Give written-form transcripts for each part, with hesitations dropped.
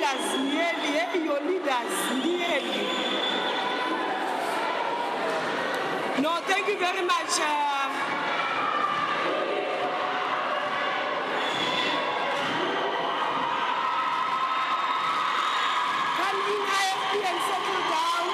leaders nearly, your leaders nearly. No, thank you very much. Come in IFP and settle down.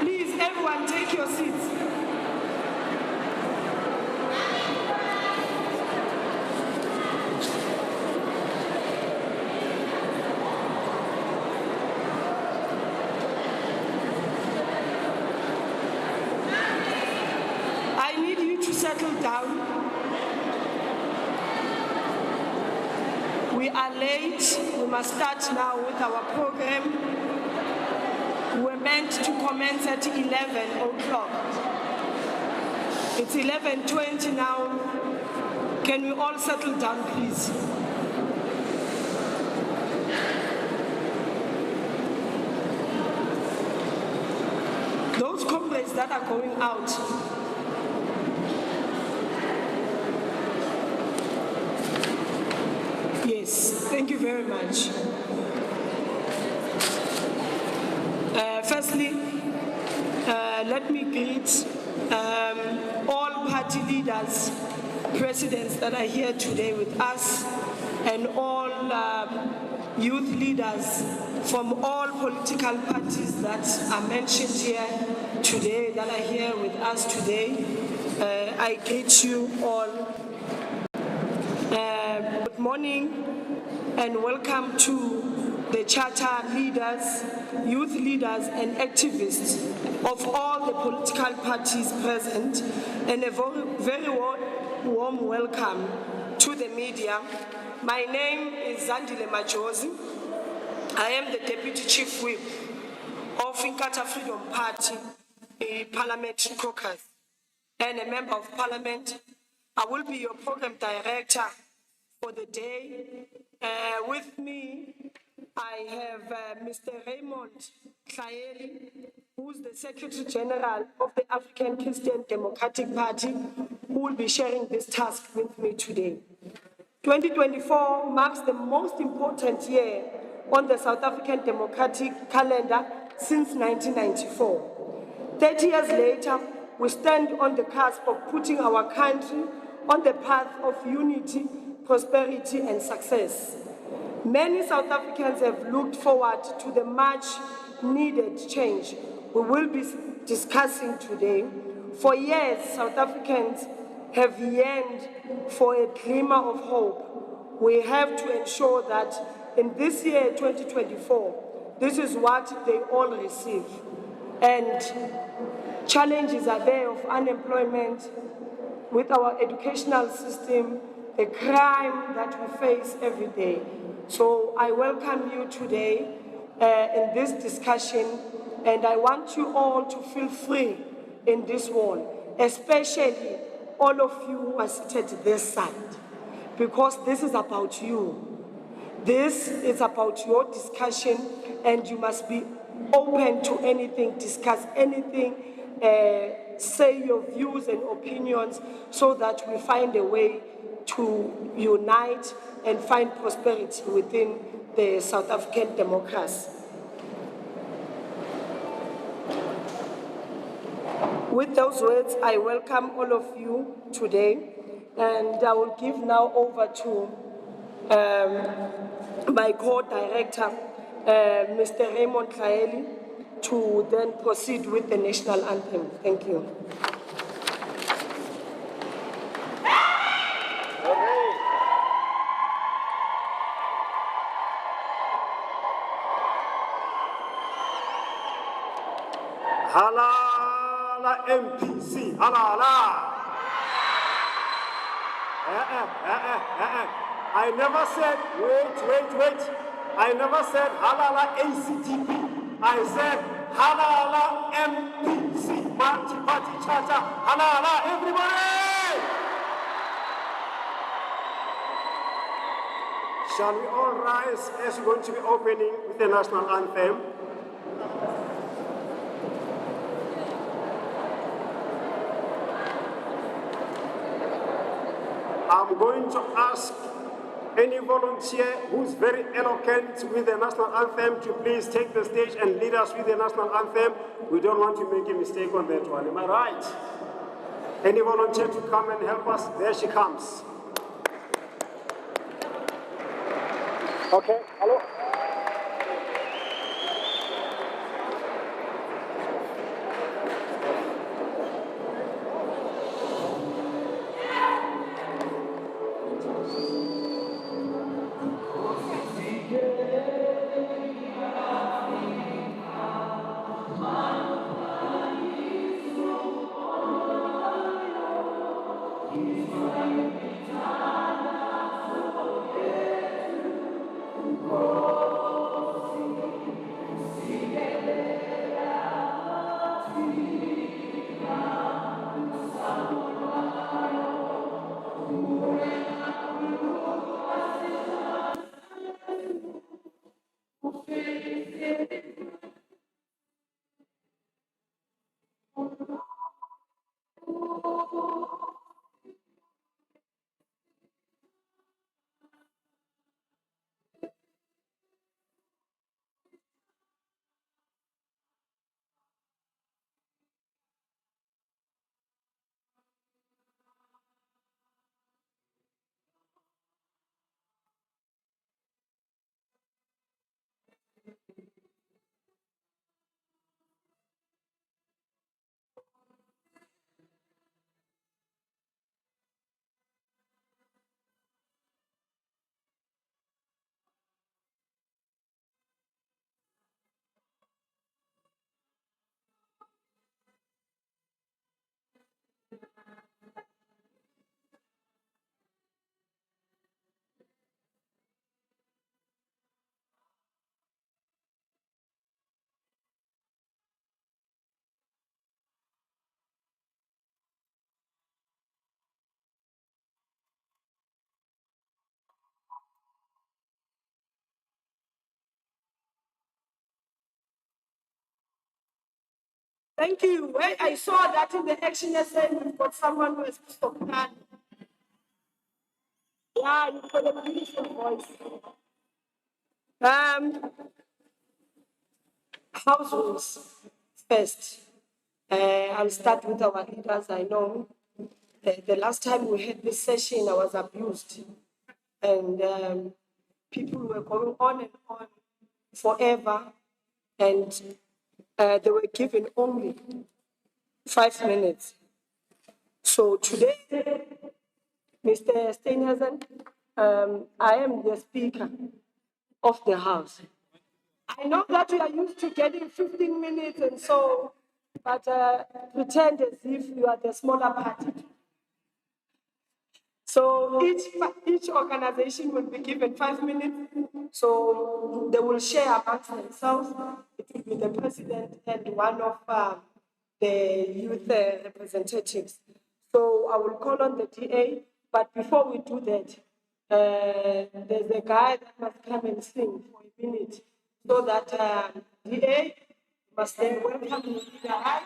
Please, everyone, take your seats. I need you to settle down. We are late. We must start now with our program. We're meant to commence at 11 o'clock. It's 11:20 now. Can we all settle down, please? Those comrades that are going out, yes, thank you very much. Firstly, let me greet all party leaders, presidents that are here today with us, and all youth leaders from all political parties that are mentioned here today, that are here with us today. I greet you all. Good morning and welcome to the charter leaders, youth leaders and activists of all the political parties present, and a very warm welcome to the media. My name is Zandile Majozi. I am the Deputy Chief Whip of Inkatha Freedom Party, a Parliament caucus, and a Member of Parliament. I will be your program director for the day. With me, I have Mr. Raymond Tlaeli, who's the Secretary General of the African Christian Democratic Party, who will be sharing this task with me today. 2024 marks the most important year on the South African democratic calendar since 1994. 30 years later, we stand on the cusp of putting our country on the path of unity, prosperity, and success. Many South Africans have looked forward to the much-needed change we will be discussing today. For years, South Africans have yearned for a glimmer of hope. We have to ensure that in this year, 2024, this is what they all receive. And challenges are there of unemployment, with our educational system, the crime that we face every day. So I welcome you today in this discussion, and I want you all to feel free in this wall, especially all of you who are seated this side, because this is about you. This is about your discussion, and you must be open to anything, discuss anything, say your views and opinions, so that we find a way to unite and find prosperity within the South African democracy. With those words, I welcome all of you today, and I will give now over to my co-director, Mr. Raymond Tlaeli, to then proceed with the national anthem. Thank you. Halala MPC, halala. I never said, wait. I never said halala ACDP. I said halala MPC, multi-party charter, halala, everybody! Shall we all rise as we're going to be opening with the national anthem? I'm going to ask any volunteer who's very eloquent with the national anthem to please take the stage and lead us with the national anthem. We don't want to make a mistake on that one. Am I right? Any volunteer to come and help us? There she comes. Okay, hello. Thank you. I saw that in the ActionSA, we've got someone who has spoken. Yeah, you've got a beautiful voice. House rules first. I'll start with our leaders. I know the last time we had this session, I was abused. And people were going on and on forever. And they were given only 5 minutes. So today, Mr. Steenhuisen, I am the Speaker of the House. I know that we are used to getting 15 minutes and so, but pretend as if you are the smaller party. So each organization will be given 5 minutes. So they will share amongst themselves. It will be the president and one of the youth representatives. So I will call on the DA, but before we do that, there's a guy that must come and sing for a minute so that DA must then welcome the leader, right?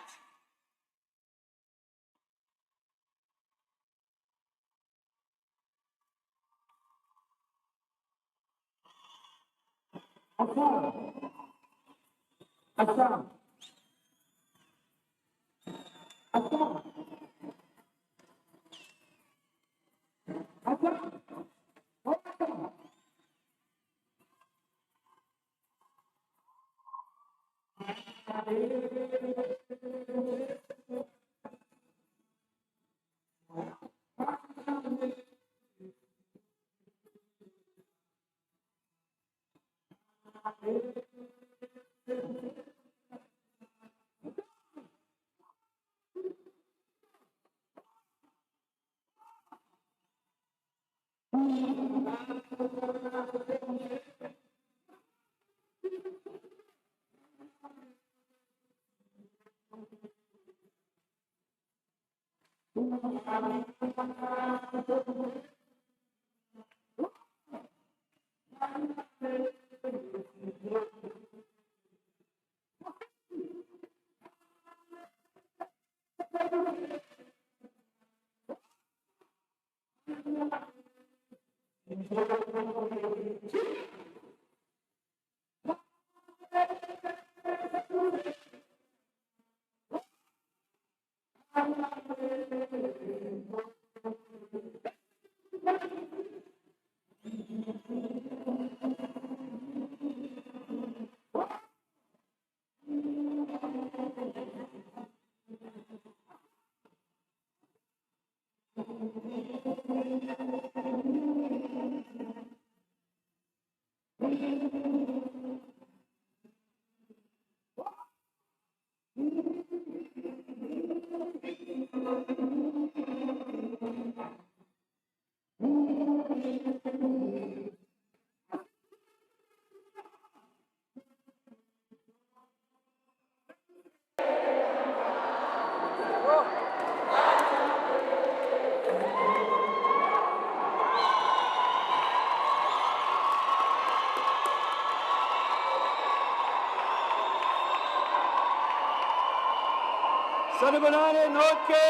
Sanibonani nonke,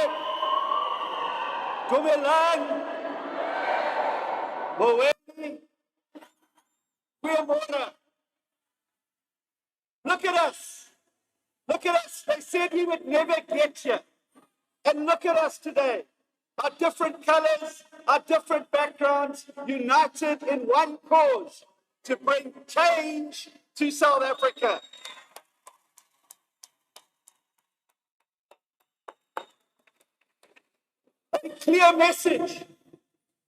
Dumelang, Moweni, Kuyamona. Look at us. Look at us. They said we would never get here. And look at us today. Our different colors, our different backgrounds, united in one cause to bring change to South Africa. A clear message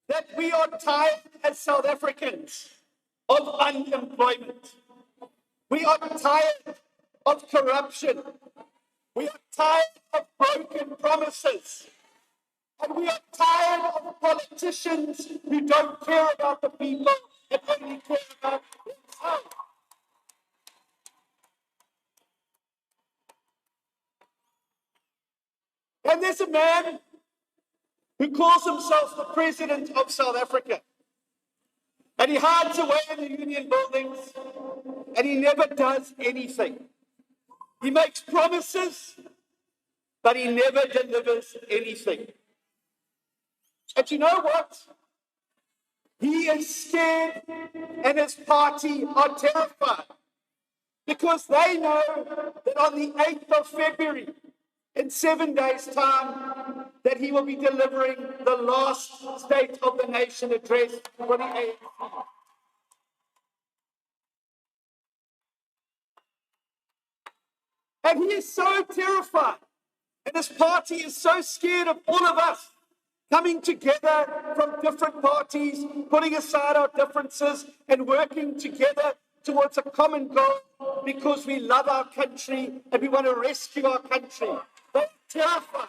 that we are tired as South Africans of unemployment. We are tired of corruption. We are tired of broken promises. And we are tired of politicians who don't care about the people and only care about themselves. And there's a man who calls himself the President of South Africa. And he hides away in the union buildings, and he never does anything. He makes promises, but he never delivers anything. And you know what? He is scared, and his party are terrified, because they know that on the 8th of February, in 7 days' time, that he will be delivering the last State of the Nation address for the ANC. And he is so terrified, and his party is so scared of all of us coming together from different parties, putting aside our differences and working together towards a common goal because we love our country and we want to rescue our country. They're terrified.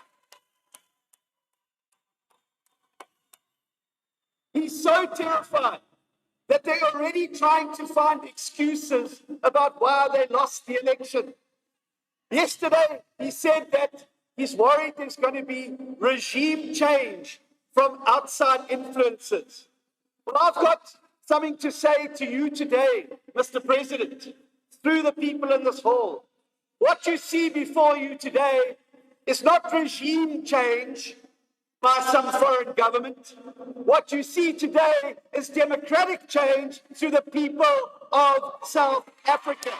He's so terrified that they're already trying to find excuses about why they lost the election. Yesterday, he said that he's worried there's going to be regime change from outside influences. Well, I've got something to say to you today, Mr. President, through the people in this hall. What you see before you today is not regime change by some foreign government. What you see today is democratic change through the people of South Africa.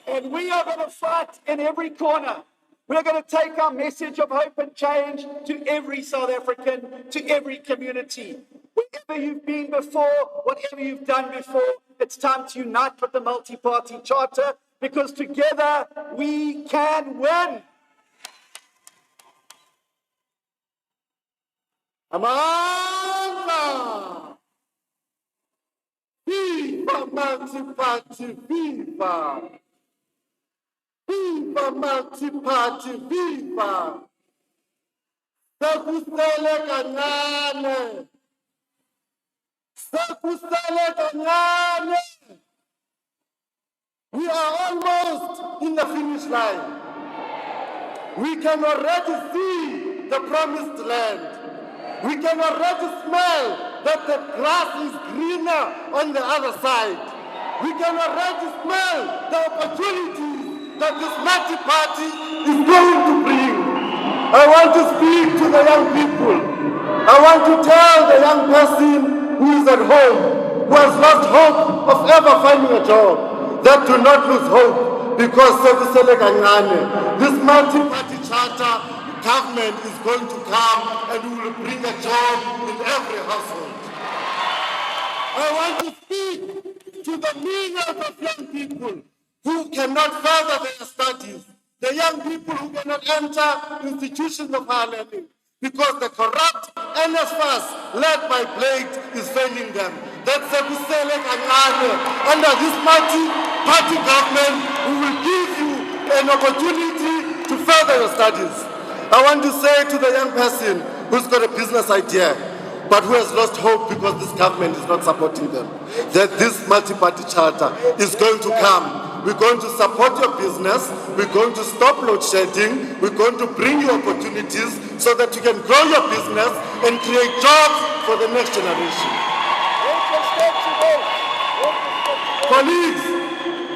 And we are going to fight in every corner. We're going to take our message of hope and change to every South African, to every community. Wherever you've been before, whatever you've done before, it's time to unite with the multi-party charter, because together we can win. Amanda! Viva multi-party, viva! Viva multi-party, viva! sekusele kancane. Sekusele kancane. We are almost in the finish line. We can already see the promised land. We can already smell that the grass is greener on the other side. We can already smell the opportunities that this multi-party is going to bring. I want to speak to the young people. I want to tell the young person who is at home, who has lost hope of ever finding a job, that do not lose hope, because this multi-party charter government is going to come and we will bring a job in every household. I want to speak to the millions of young people who cannot further their studies, the young people who cannot enter institutions of higher learning because the corrupt NSFAS led by Blade is failing them. That's under this multi-party government, we will give you an opportunity to further your studies. I want to say to the young person who's got a business idea, but who has lost hope because this government is not supporting them, that this multi-party charter is going to come. We're going to support your business. We're going to stop load shedding. We're going to bring you opportunities so that you can grow your business and create jobs for the next generation. Colleagues,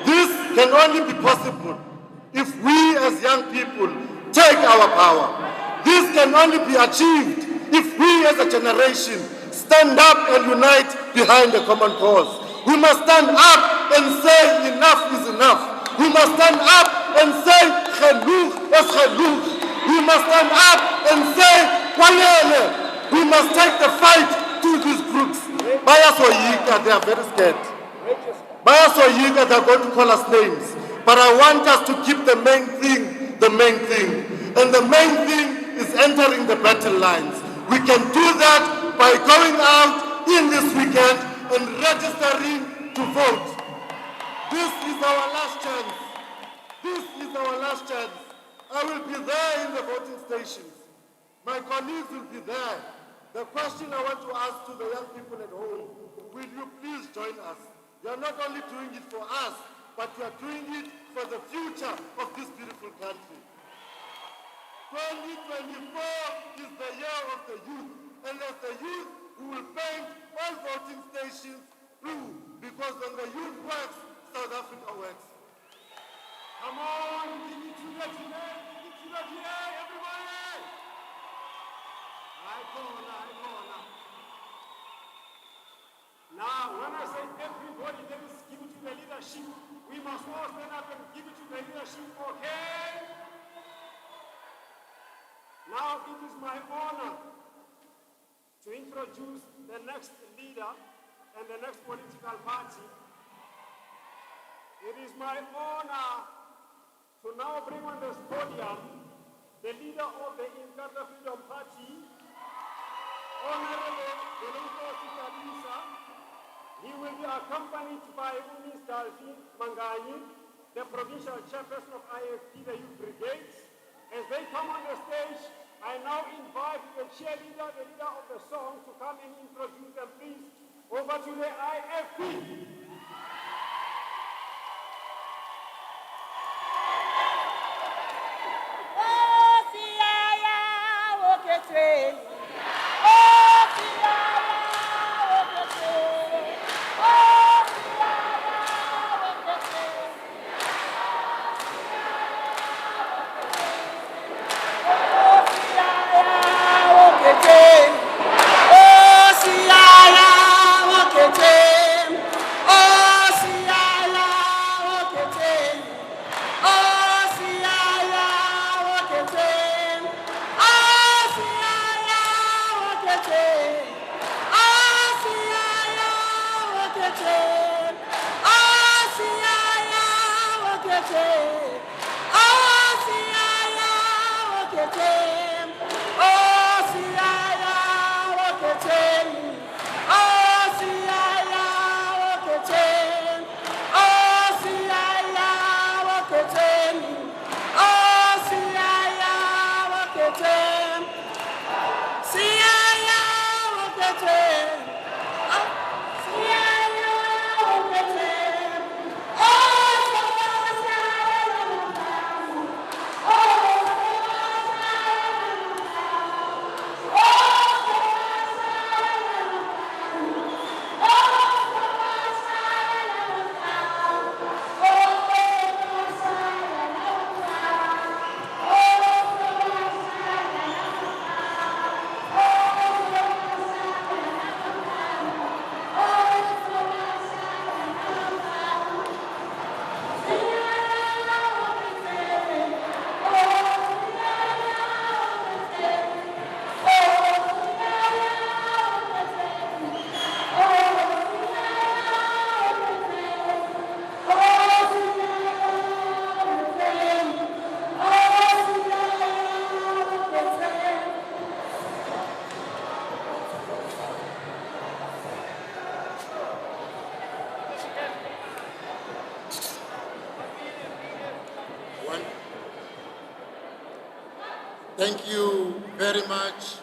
this can only be possible if we as young people take our power. This can only be achieved if we as a generation stand up and unite behind a common cause. We must stand up and say enough is enough. We must stand up and say geloeg is geloeg. We must stand up and say kwalele. We must take the fight to these groups. Bayasoyika, they are very scared. Bayasoyika, they are going to call us names. But I want us to keep the main thing, the main thing. And the main thing is entering the battle lines. We can do that by going out in this weekend and registering to vote. This is our last chance. This is our last chance. I will be there in the voting stations. My colleagues will be there. The question I want to ask to the young people at home, will you please join us? You are not only doing it for us, but you are doing it for the future of this beautiful country. 2024 is the year of the youth, and as the youth, we will paint all voting stations blue, because when the youth works, South Africa works. Come on, give it to the everybody! Now, when I say everybody, let us give it to the leadership. We must all stand up and give it to the leadership, okay? Now, it is my honor to introduce the next leader and the next political party. It is my honor to now bring on this podium the leader of the Inkatha Freedom Party, Honorable delegates. He will be accompanied by Ms. Dalphine Mangani, the provincial chairperson of IFP, the Youth Brigades. As they come on the stage, I now invite the cheerleader, the leader of the song, to come and introduce them, please. Over to the IFP. Thank you very much.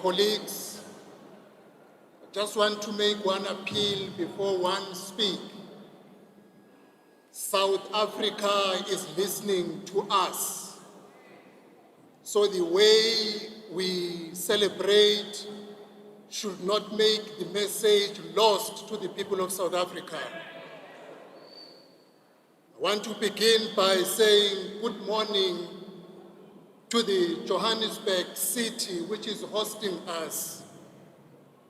Colleagues, I just want to make one appeal before one speaks. South Africa is listening to us. So the way we celebrate should not make the message lost to the people of South Africa. I want to begin by saying good morning to the Johannesburg city, which is hosting us,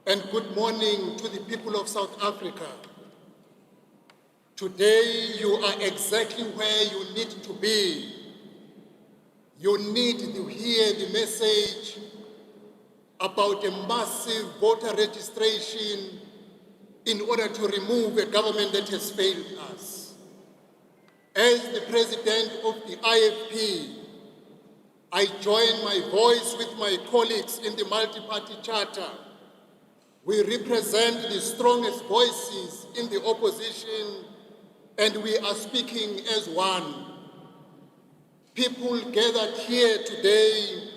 and good morning to the people of South Africa. Today, you are exactly where you need to be. You need to hear the message about a massive voter registration in order to remove a government that has failed us. As the president of the IFP, I join my voice with my colleagues in the multi-party charter. We represent the strongest voices in the opposition, and we are speaking as one. People gathered here today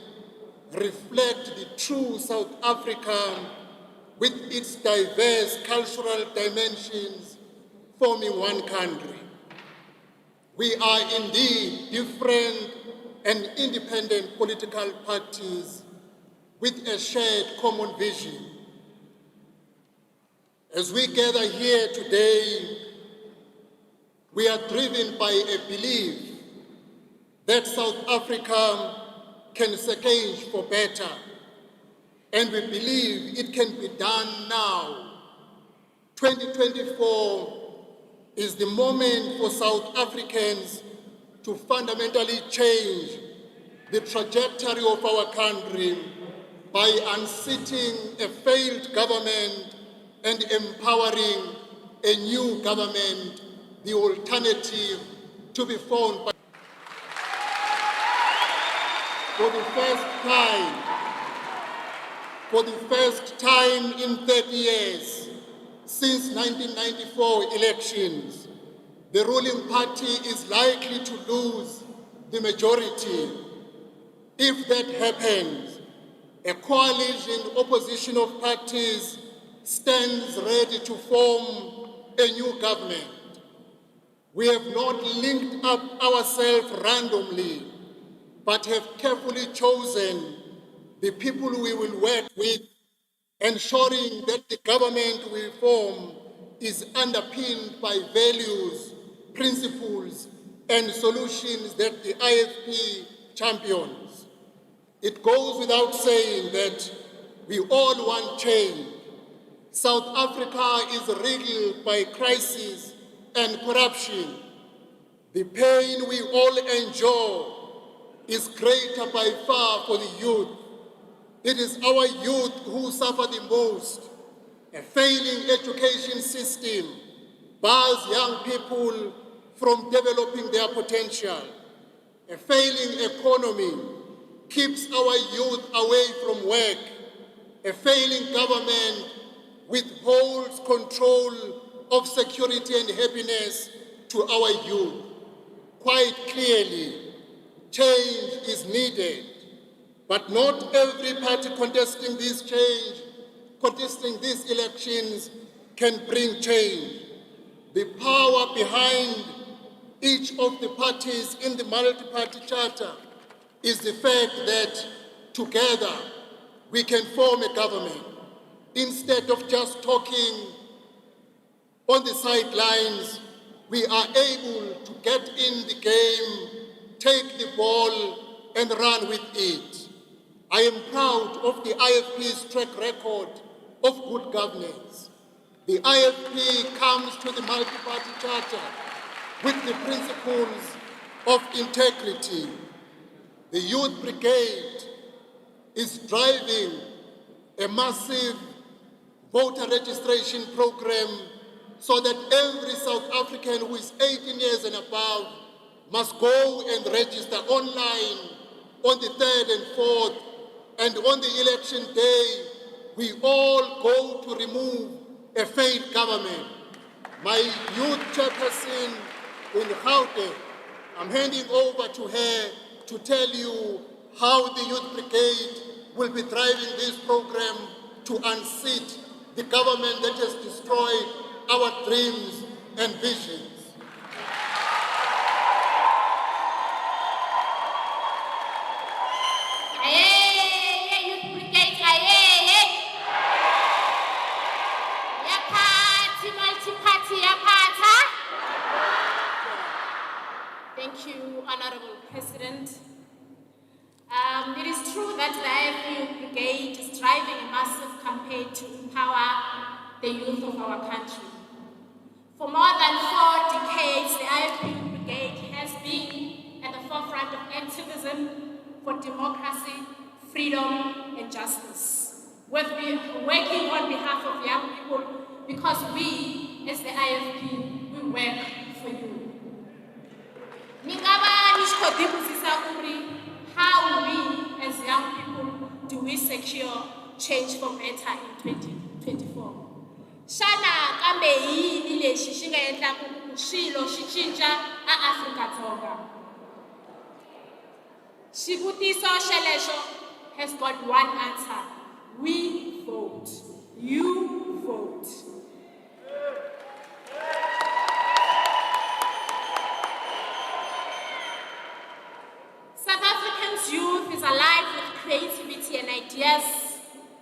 reflect the true South Africa with its diverse cultural dimensions forming one country. We are indeed different and independent political parties with a shared common vision. As we gather here today, we are driven by a belief that South Africa can change for better, and we believe it can be done now. 2024 is the moment for South Africans to fundamentally change the trajectory of our country by unseating a failed government and empowering a new government, the alternative to be found by. For the first time in 30 years, since 1994 elections, the ruling party is likely to lose the majority. If that happens, a coalition opposition of parties stands ready to form a new government. We have not linked up ourselves randomly, but have carefully chosen the people we will work with, ensuring that the government we form is underpinned by values, principles, and solutions that the IFP champions. It goes without saying that we all want change. South Africa is riddled by crisis and corruption. The pain we all endure is greater by far for the youth. It is our youth who suffer the most. A failing education system bars young people from developing their potential. A failing economy keeps our youth away from work. A failing government withholds control of security and happiness to our youth. Quite clearly, change is needed, but not every party contesting this change, contesting these elections, can bring change. The power behind each of the parties in the multi-party charter is the fact that together we can form a government. Instead of just talking on the sidelines, we are able to get in the game, take the ball, and run with it. I am proud of the IFP's track record of good governance. The IFP comes to the multi-party charter with the principles of integrity. The Youth Brigade is driving a massive voter registration program so that every South African who is 18 years and above must go and register online on the 3rd and 4th, and on the election day, we all go to remove a failed government. My youth chairperson in Gauteng I'm handing over to her to tell you how the Youth Brigade will be driving this program to unseat the government that has destroyed our dreams and visions. Thank you, Honorable President. It is true that the IFP Brigade is driving a massive campaign to empower the youth of our country. For more than 4 decades, the IFP Brigade has been at the forefront of activism for democracy, freedom, and justice. We've been working on behalf of young people because we, as the IFP, we work for you. How we, as young people, do we secure change for better in 2024? Shana kambe yini lexi xi nga endlaku ku swilo swi cinca eAfrika-Dzonga? Xivutiso xelexo has got one answer. We vote. You vote. South Africans' youth is alive with creativity and ideas.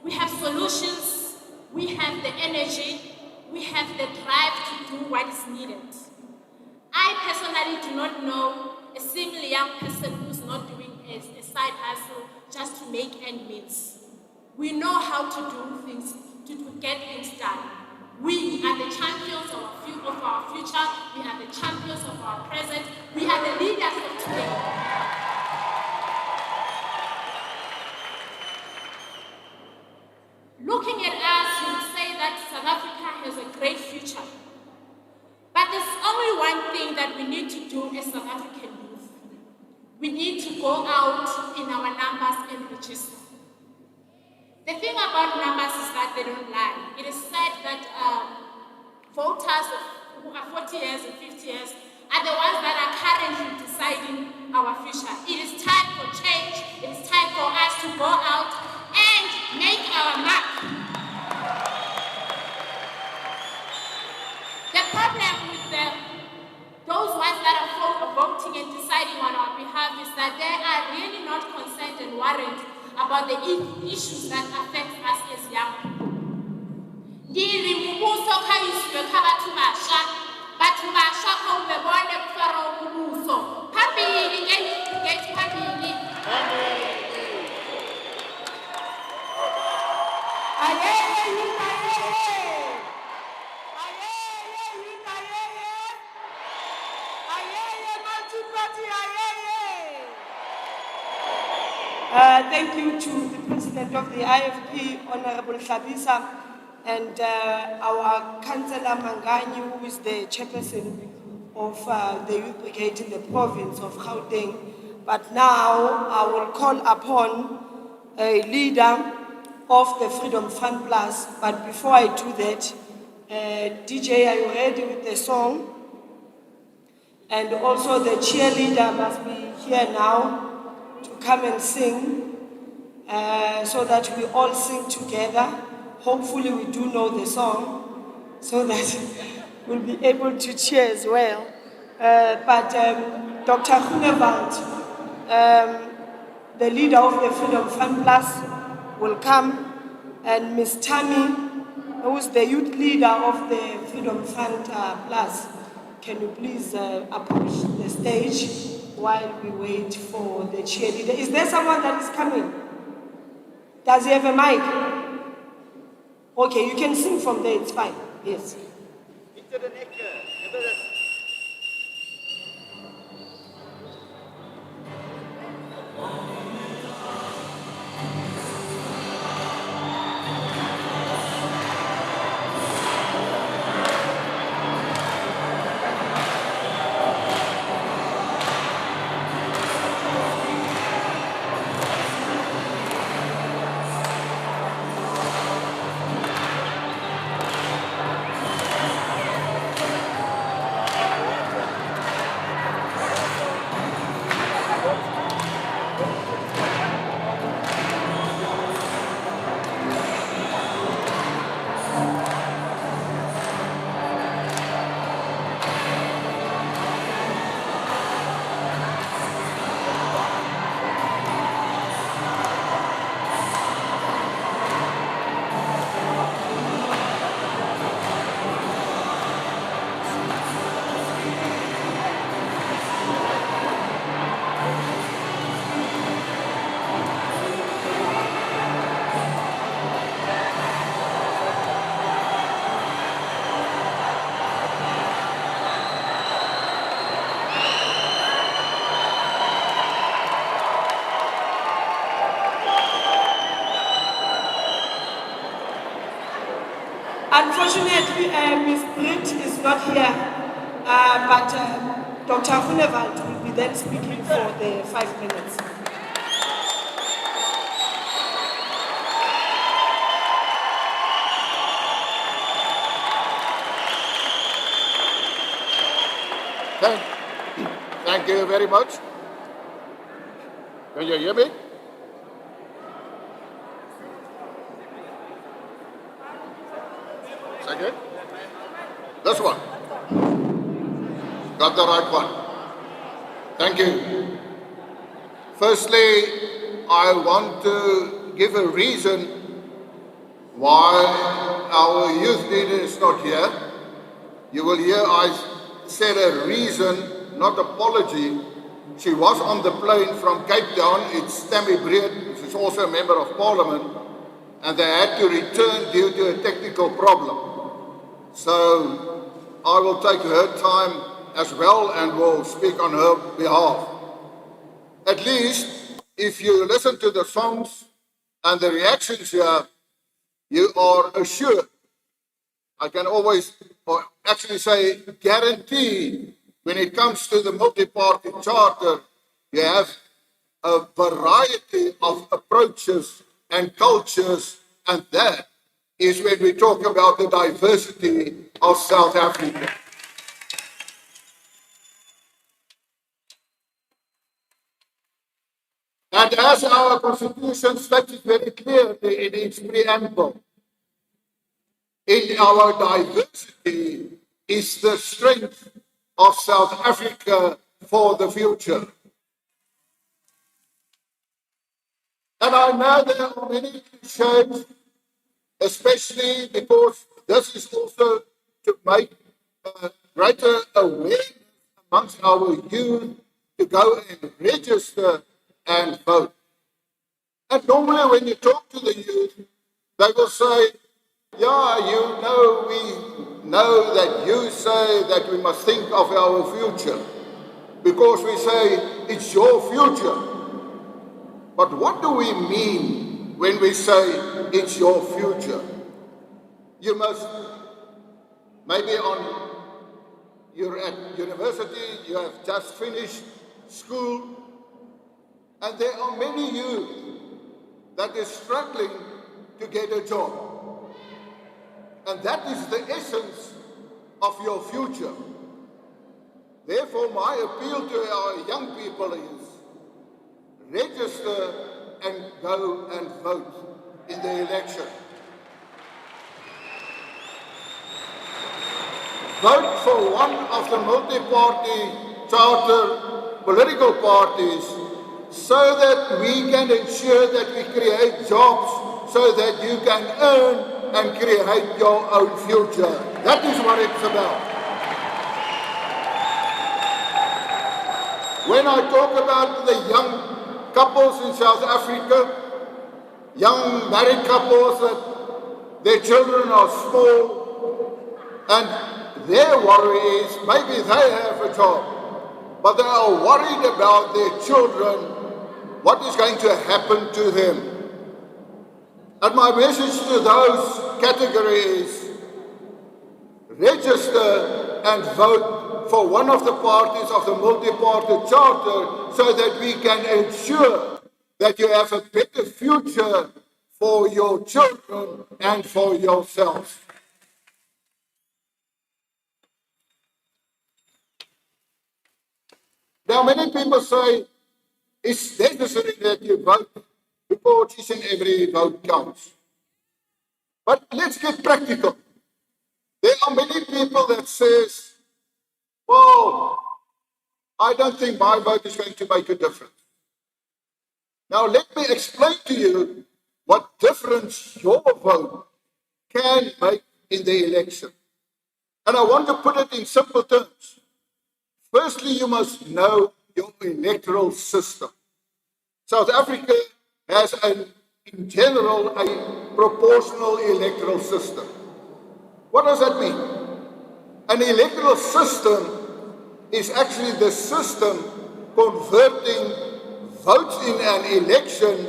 We have solutions, we have the energy, we have the drive to do what is needed. I personally do not know a single young person who's not doing a side hustle just to make ends meet. We know how to do things, to get things done. We are the champions of our future, we are the champions of our present, we are the leaders of today. Looking at us, you would say that South Africa has a great future. But there's only one thing that we need to do as South African youth. We need to go out in our numbers and register. The thing about numbers is that they don't lie. It is said that voters who are 40 years and 50 years are the ones that are currently deciding our future. It is time for change. It is time for us to go out and make our mark. The problem with those ones that are voting and deciding on our behalf is that they are really not concerned and worried about the issues that affect us as young people. Ndiri mubuso khayiswe khabathu basha, bathu basha khawubebone kufara umubuso. Phambili ngeke phambili. Thank you to the President of the IFP, Honorable Hlabisa, and our Councillor Manganyi, who is the chairperson of the Youth Brigade in the province of Gauteng. But now I will call upon a leader of the Freedom Fund Plus. But before I do that, DJ, are you ready with the song? And also the cheerleader must be here now to come and sing, so that we all sing together. Hopefully we do know the song, so that we'll be able to cheer as well. But Dr. Groenewald, the leader of the Freedom Fund Plus, will come, and Ms. Tammy, who is the youth leader of the Freedom Fund Plus, can you please approach the stage while we wait for the cheerleader? Is there someone that is coming? Does he have a mic? Okay, you can sing from there, it's fine. Yes. Unfortunately, Ms. Britt is not here, but Dr. Hunevald will be then speaking for the 5 minutes. Thank you very much. Can you hear me? Second? This one. Got the right one. Thank you. Firstly, I want to give a reason why our youth leader is not here. You will hear I said a reason, not apology. She was on the plane from Cape Town. It's Tammy Breed, who's also a member of Parliament, and they had to return due to a technical problem. So I will take her time as well and will speak on her behalf. At least, if you listen to the songs and the reactions here, you are assured. I can always, or actually say, guarantee, when it comes to the multi-party charter, you have a variety of approaches and cultures, and that is when we talk about the diversity of South Africa. And as our Constitution states it very clearly in its preamble, in our diversity is the strength of South Africa for the future. And I know there are many cliches, especially because this is also to make greater awareness amongst our youth to go and register and vote. And normally when you talk to the youth, they will say, yeah, you know, we know that you say that we must think of our future because we say it's your future. But what do we mean when we say it's your future? You must, maybe you're at university, you have just finished school, and there are many youth that is struggling to get a job. And that is the essence of your future. Therefore, my appeal to our young people is register and go and vote in the election. Vote for one of the multi-party charter political parties so that we can ensure that we create jobs so that you can earn and create your own future. That is what it's about. When I talk about the young couples in South Africa, young married couples that their children are small and their worry is maybe they have a job, but they are worried about their children, what is going to happen to them. And my message to those categories is register and vote for one of the parties of the multi-party charter so that we can ensure that you have a better future for your children and for yourselves. Now, many people say it's necessary that you vote because each and every vote counts. But let's get practical. There are many people that says, well, I don't think my vote is going to make a difference. Now, let me explain to you what difference your vote can make in the election. And I want to put it in simple terms. Firstly, you must know your electoral system. South Africa has, in general, a proportional electoral system. What does that mean? An electoral system is actually the system converting votes in an election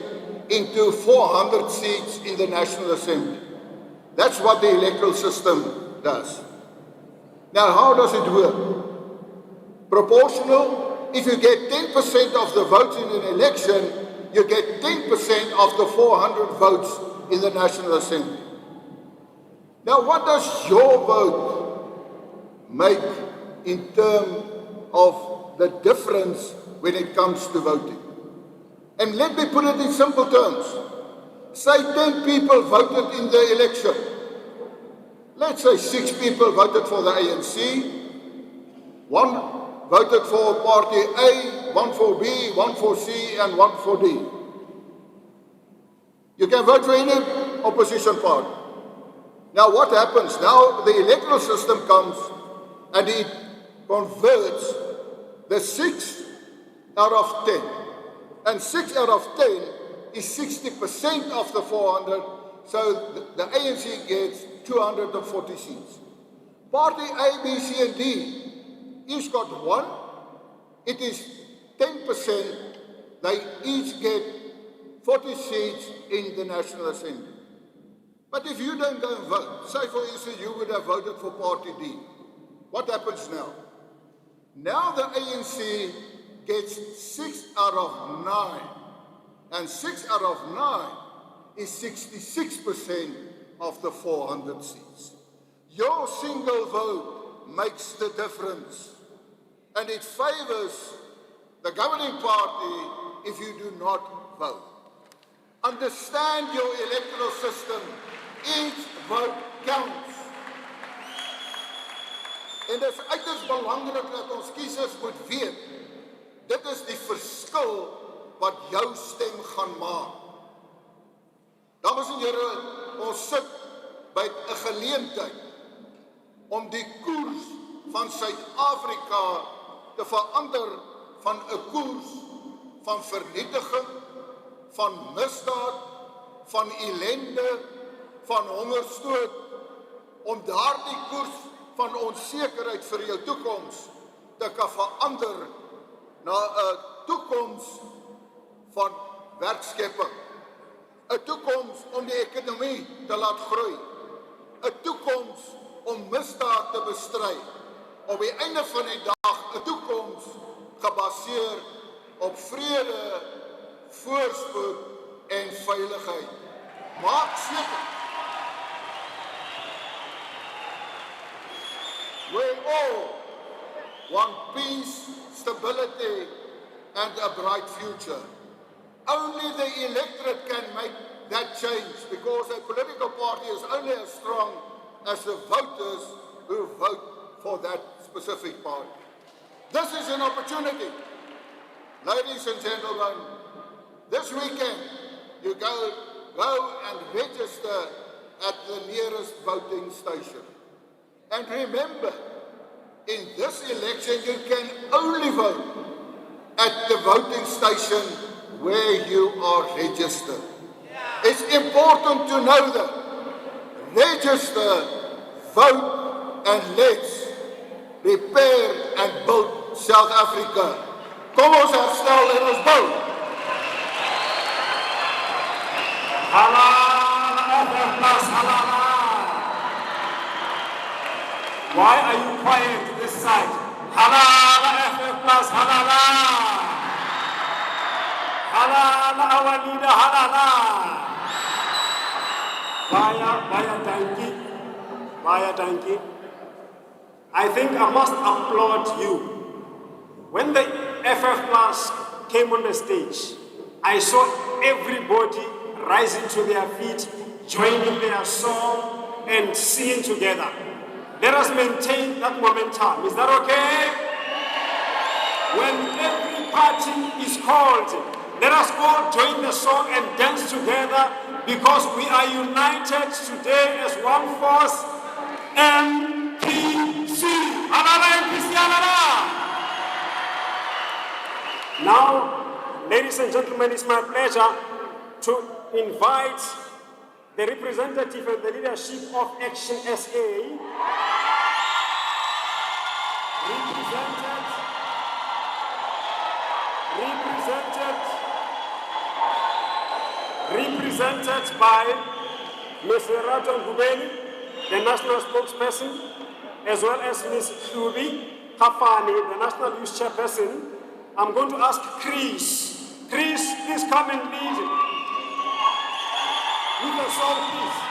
into 400 seats in the National Assembly. That's what the electoral system does. Now, how does it work? Proportional, if you get 10% of the votes in an election, you get 10% of the 400 votes in the National Assembly. Now, what does your vote make in terms of the difference when it comes to voting? And let me put it in simple terms. Say 10 people voted in the election. Let's say 6 people voted for the ANC, 1 voted for party A, 1 for B, 1 for C, and 1 for D. You can vote for any opposition party. Now what happens? Now the electoral system comes and it converts the 6 out of 10. And 6 out of 10 is 60% of the 400, so the ANC gets 240 seats. Party A, B, C, and D, each got 1. It is 10%. They each get 40 seats in the National Assembly. But if you don't go and vote, say for instance you would have voted for Party D, what happens now? Now the ANC gets 6 out of 9. And 6 out of 9 is 66% of the 400 seats. Your single vote makes the difference. And it favors the governing party if you do not vote. Understand your electoral system. Each vote counts. En dit is uiters belangrik dat ons kiesers moet weet. Dit is die verskil wat jou stem gaan maak. Dames en here, ons sit by 'n geleentheid om die koers van Suid-Afrika te verander van 'n koers van vernietiging, van misdaad, van ellende, van hongersnood, om daardie koers van onsekerheid vir jou toekoms te kan verander na 'n toekoms van werkskepping, 'n toekoms om die ekonomie te laat groei, 'n toekoms om misdaad te bestry, op die einde van die dag 'n toekoms gebaseer op vrede, voorspoed en veiligheid. Maak seker. We all want peace, stability, and a bright future. Only the electorate can make that change, because a political party is only as strong as the voters who vote for that specific party. This is an opportunity. Ladies and gentlemen, this weekend you go and register at the nearest voting station. And remember, in this election you can only vote at the voting station where you are registered. It's important to know that. Register, vote, and let's repair and build South Africa. Kom ons herstel en ons bou. Why are you quiet this side? Halala FF plus halala. Halala our leader halala. Vaya Danki. I think I must applaud you. When the FF plus came on the stage, I saw everybody rising to their feet, joining their song and singing together. Let us maintain that momentum. Is that okay? When every party is called, let us all join the song and dance together, because we are united today as one force. MPC. MPC. Now, ladies and gentlemen, it's my pleasure to invite the representative and the leadership of ActionSA, represented by Ms. Lerato Ngubeni, the national spokesperson, as well as Ms. Hlubi Hafani, the national youth chairperson. I'm going to ask Chris. Chris, please come and lead with a song, please.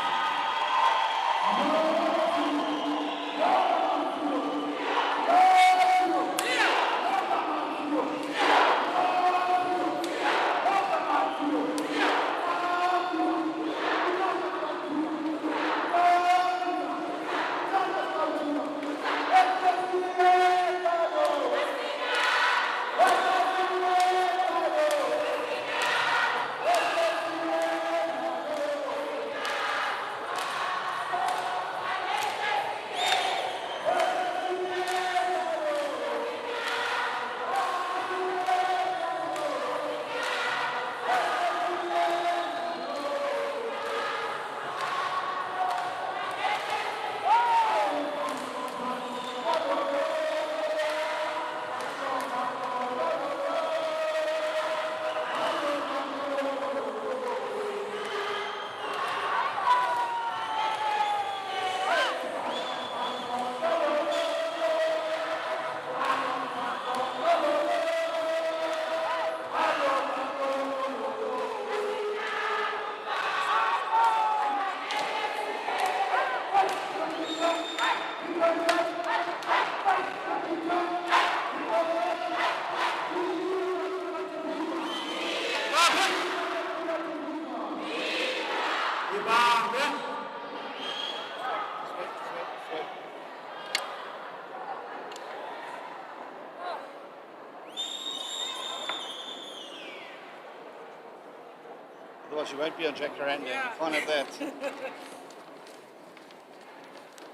Otherwise you won't be on Jacaranda. You can't have that.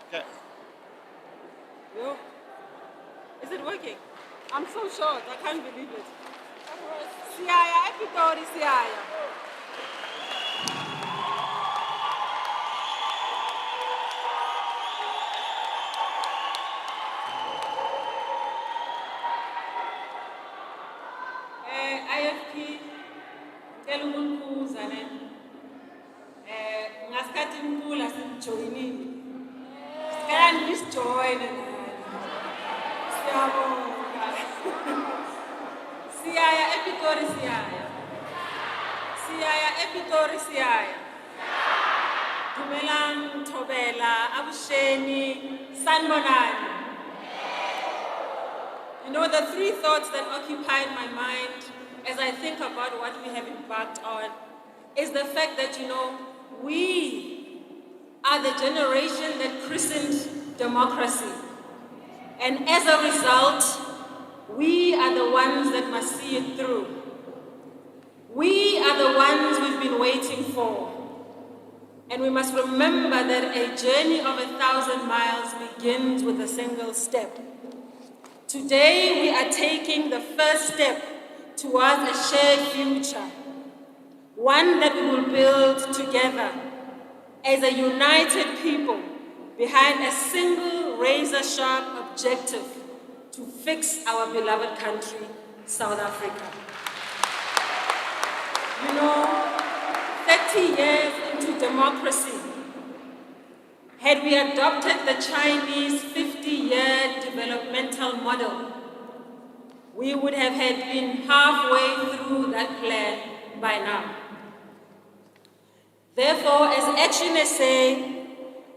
Okay. Yo. Is it working? I'm so shocked. I can't believe it. Siaya, Epitori Siaya. IFP, Telugu Zane, Ngaskati Mula joining. Can you join? Siaya Epitori Siaya. Siaya Epitori Siaya. Dumelang Tobela, Abusheni, Sanmonani. You know, the three thoughts that occupied my mind as I think about what we have embarked on is the fact that, you know, we are the generation that christened democracy. And as a result, we are the ones that must see it through. We are the ones we've been waiting for. And we must remember that a journey of 1,000 miles begins with a single step. Today, we are taking the first step towards a shared future, one that we will build together as a united people behind a single razor-sharp objective to fix our beloved country, South Africa. You know, 30 years into democracy, had we adopted the Chinese 50-year developmental model, we would have had been halfway through that plan by now. Therefore, as ActionSA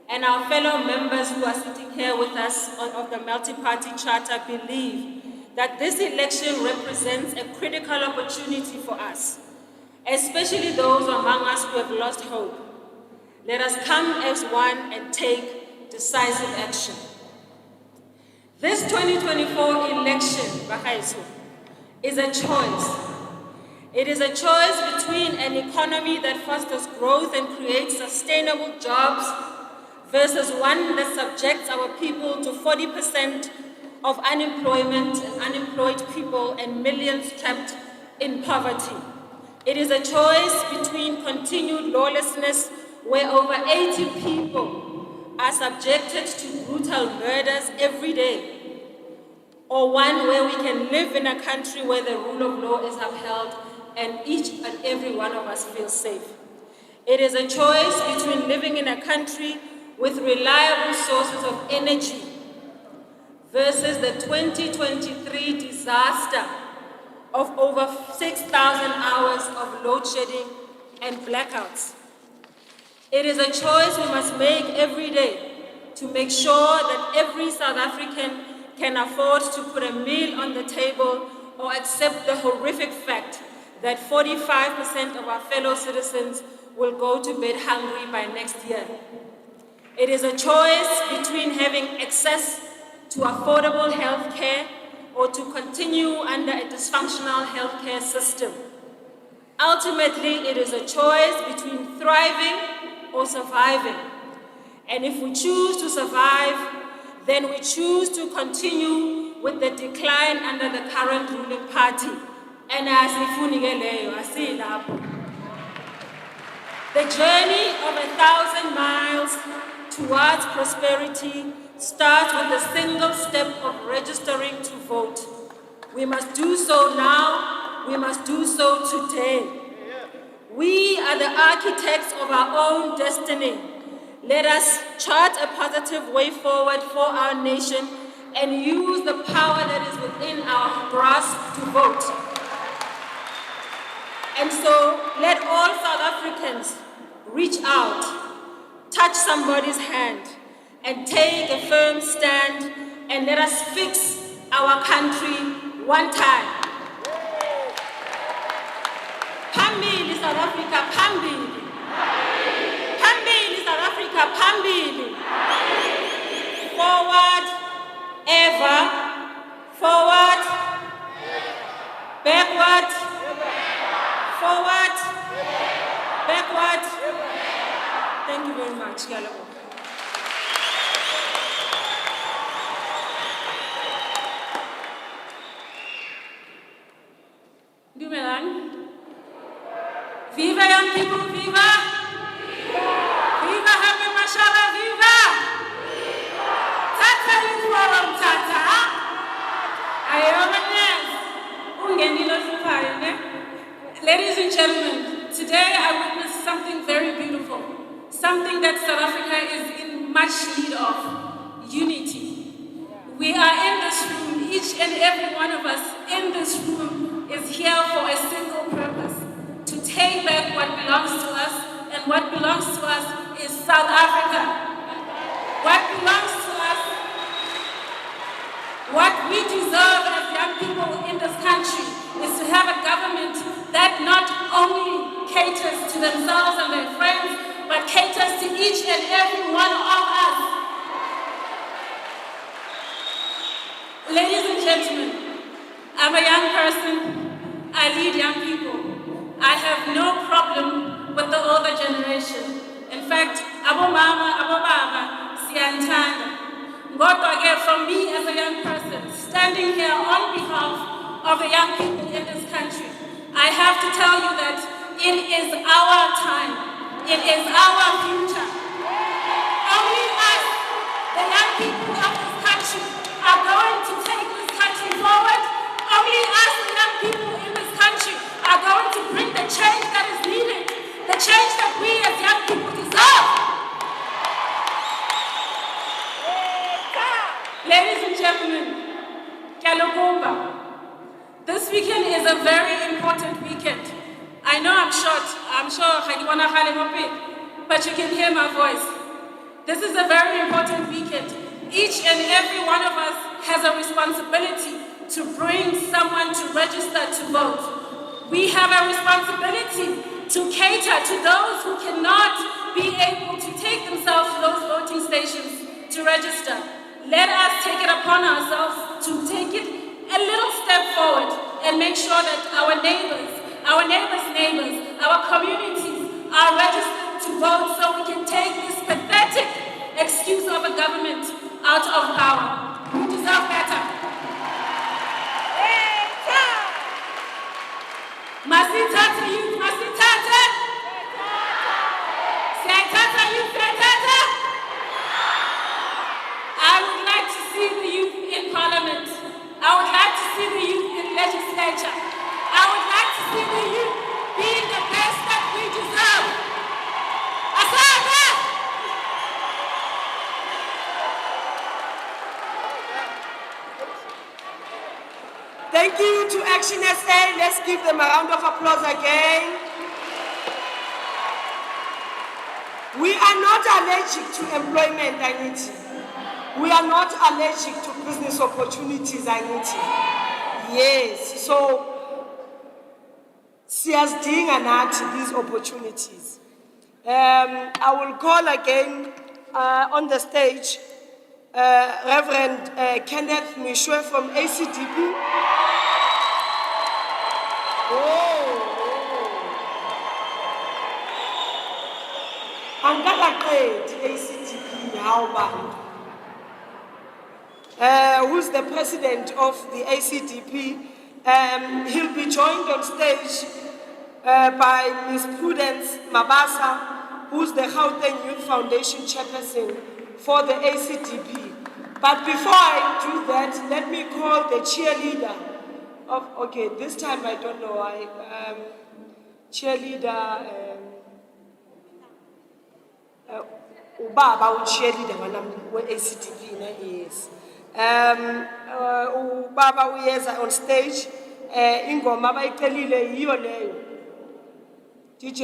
and our fellow members who are sitting here with us of the multi-party charter believe that this election represents a critical opportunity for us, especially those among us who have lost hope. Let us come as one and take decisive action. This 2024 election, Bakaisu, is a choice. It is a choice between an economy that fosters growth and creates sustainable jobs versus one that subjects our people to 40% of unemployment and unemployed people and millions trapped in poverty. It is a choice between continued lawlessness where over 80 people are subjected to brutal murders every day, or one where we can live in a country where the rule of law is upheld and each and every one of us feels safe. It is a choice between living in a country with reliable sources of energy versus the 2023 disaster of over 6,000 hours of load shedding and blackouts. It is a choice we must make every day to make sure that every South African can afford to put a meal on the table or accept the horrific fact that 45% of our fellow citizens will go to bed hungry by next year. It is a choice between having access to affordable health care or to continue under a dysfunctional healthcare system. Ultimately, it is a choice between thriving or surviving. And if we choose to survive, then we choose to continue with the decline under the current ruling party. And the journey of 1,000 miles towards prosperity starts with a single step of registering to vote. We must do so now. We must do so today. We are the architects of our own destiny. Let us chart a positive way forward for our nation and use the power that is within our grasp to vote. And so let all South Africans reach out, touch somebody's hand, and take a firm stand, and let us fix our country one time. Phambili South Africa, phambili. Phambili South Africa, phambili. Forward, ever. Forward, backward. Forward, backward. Thank you very much. Viva young people, viva! Viva Happy Mashallah, viva! Tata is forum, Tata. Ladies and gentlemen, today I witnessed something very beautiful, something that South Africa is in much need of: unity. We are in this room, each and every one of us in this room is here for a single purpose: to take back what belongs to us, and what belongs to us is South Africa. What belongs to us, what we deserve as young people in this country, is to have a government that not only caters to themselves and their friends, but caters to each and every one of us. Ladies and gentlemen, I'm a young person. I lead young people. I have no problem with the older generation. In fact, abo mama, abo baba, siyantanda. Ngodwa-ke, for me as a young person, standing here on behalf of the young people in this country, I have to tell you that it is our time. It is our future. Only us, the young people of this country, are going to take this country forward. Only us, the young people in this country, are going to bring the change that is needed, the change that we as young people deserve. Ladies and gentlemen, Kalogumba, this weekend is a very important weekend. I know I'm short, but you can hear my voice. This is a very important weekend. Each and every one of us has a responsibility to bring someone to register to vote. We have a responsibility to cater to those who cannot be able to take themselves to those voting stations to register. Let us take it upon ourselves to take it a little step forward and make sure that our neighbors, neighbors, our communities are registered to vote so we can take this pathetic excuse of a government out of power. We deserve better. Masitata youth, masitata. Siyatata youth, siyatata. I would like to see the youth in parliament. I would like to see the youth in legislature. I would like to see the youth being the best that we deserve. ActionSA, let's give them a round of applause again. We are not allergic to employment, Aniti. We are not allergic to business opportunities, Aniti. Yes, so siyazidinga nathi these opportunities. I will call again on the stage Reverend Kenneth Mishwe from ACDP. ACDP, how about? Who's the president of the ACDP? He'll be joined on stage by Ms. Prudence Mabasa, who's the Gauteng Youth Foundation chairperson for the ACDP. But before I do that, let me call the cheerleader of, okay, this time I don't know, cheerleader, Ubaba cheerleader ACDP, yes. Ubaba uyeza on stage, ingoma bayicelile yiyo leyo. DJ.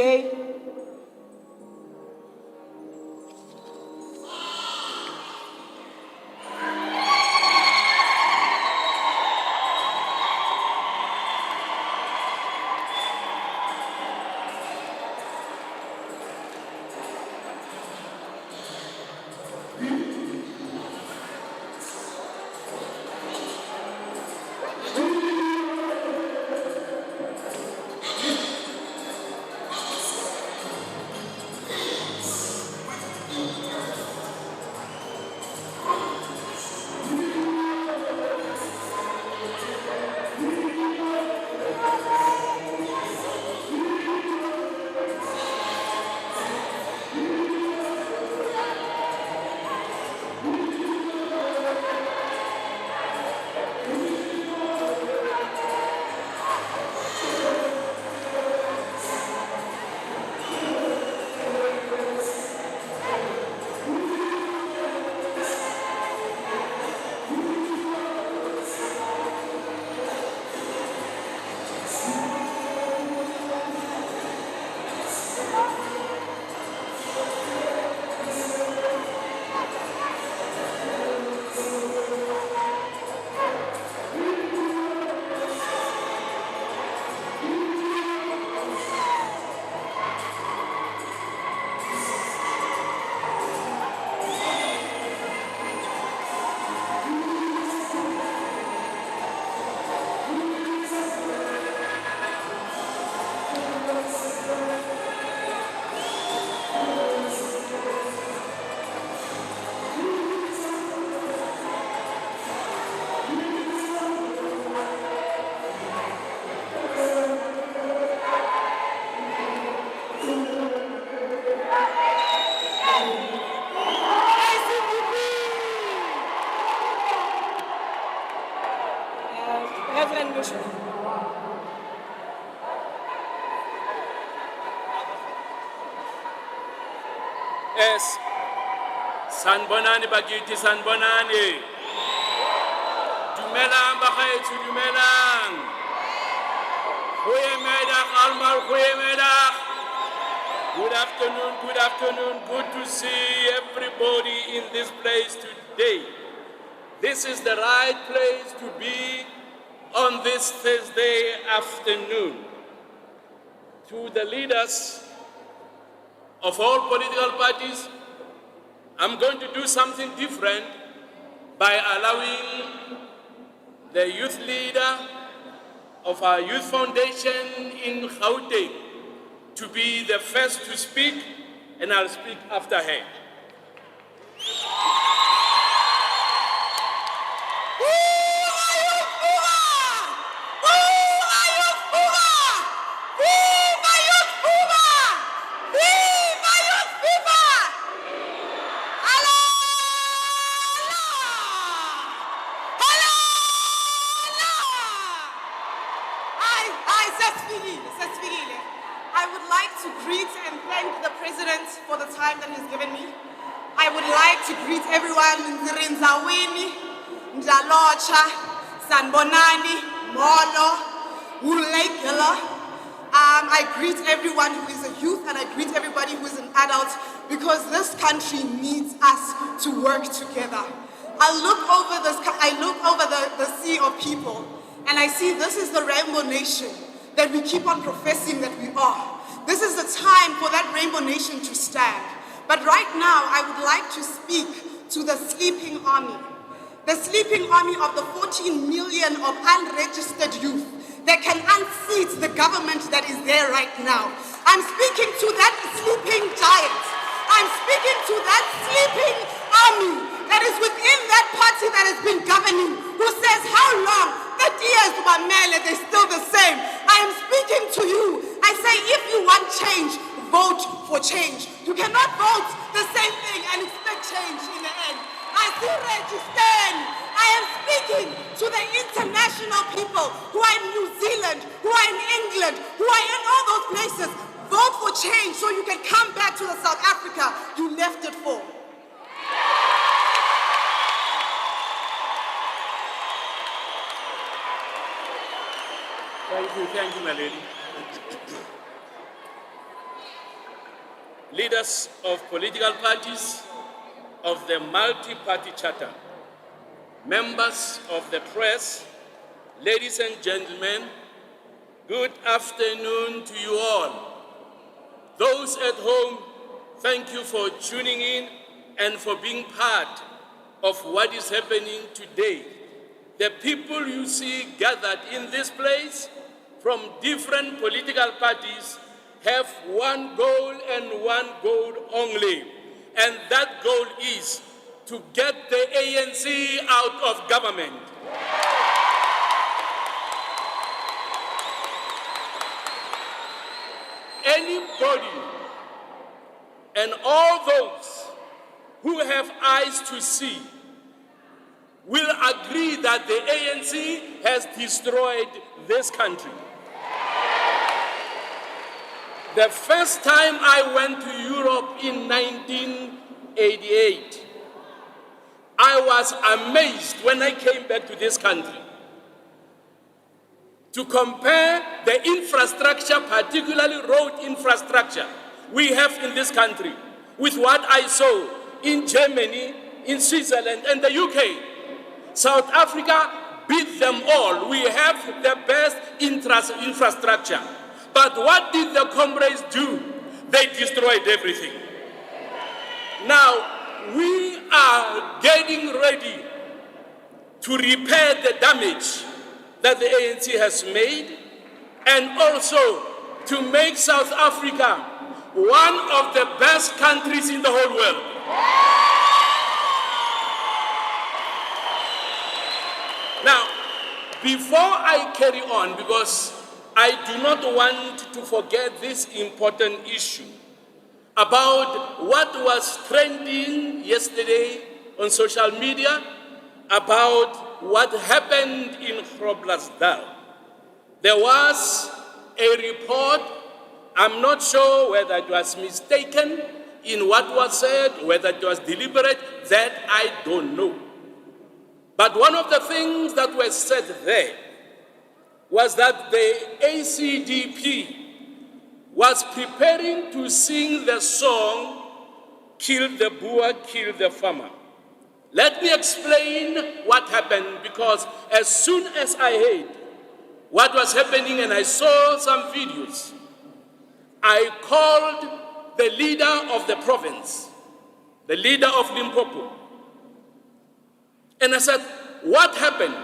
Yes. Sanbonani bagiti sanbonani. Dumelang bagaitsu dumelang. Goeiemiddag almal, goeiemiddag. Good afternoon, good to see everybody in this place today. This is the right place to be on this Thursday afternoon. To the leaders of all political parties, I'm going to do something different by allowing the youth leader of our youth foundation in Gauteng to be the first to speak, and I'll speak after her. I would like to greet and thank the President for the time that he's given me. I would like to greet everyone in Nzawini, Ndalocha, Sanbonani, Molo, I greet everyone who is a youth and I greet everybody who is an adult because this country needs us to work together. I look over the sea of people and I see this is the rainbow nation that we keep on professing that we are. This is the time for that rainbow nation to stand. But right now, I would like to speak to the sleeping army. The sleeping army of the 14 million of unregistered youth that can unseat the government that is there right now. I'm speaking to that sleeping giant. I'm speaking to that sleeping army that is within that party that has been governing, who says, how long? 30 years, they're still the same. I am speaking to you. I say, if you want change, vote for change. You cannot vote the same thing and expect change in the end. I see Register. I am speaking to the international people who are in New Zealand, who are in England, who are in all those places. Vote for change so you can come back to the South Africa you left it for. Thank you, my lady. Leaders of political parties of the multi-party charter, members of the press, ladies and gentlemen, good afternoon to you all. Those at home, thank you for tuning in and for being part of what is happening today. The people you see gathered in this place from different political parties have one goal and one goal only, and that goal is to get the ANC out of government. Anybody and all those who have eyes to see will agree that the ANC has destroyed this country. The first time I went to Europe in 1988, I was amazed when I came back to this country to compare the infrastructure, particularly road infrastructure, we have in this country with what I saw in Germany, in Switzerland, and the UK. South Africa beat them all. We have the best infrastructure. But what did the comrades do? They destroyed everything. Now, we are getting ready to repair the damage that the ANC has made and also to make South Africa one of the best countries in the whole world. Now, before I carry on, because I do not want to forget this important issue about what was trending yesterday on social media about what happened in Groblersdal. There was a report, I'm not sure whether it was mistaken in what was said, whether it was deliberate, that I don't know. But one of the things that was said there was that the ACDP was preparing to sing the song, Kill the Boer, Kill the Farmer. Let me explain what happened, because as soon as I heard what was happening and I saw some videos, I called the leader of the province, the leader of Limpopo, and I said, what happened?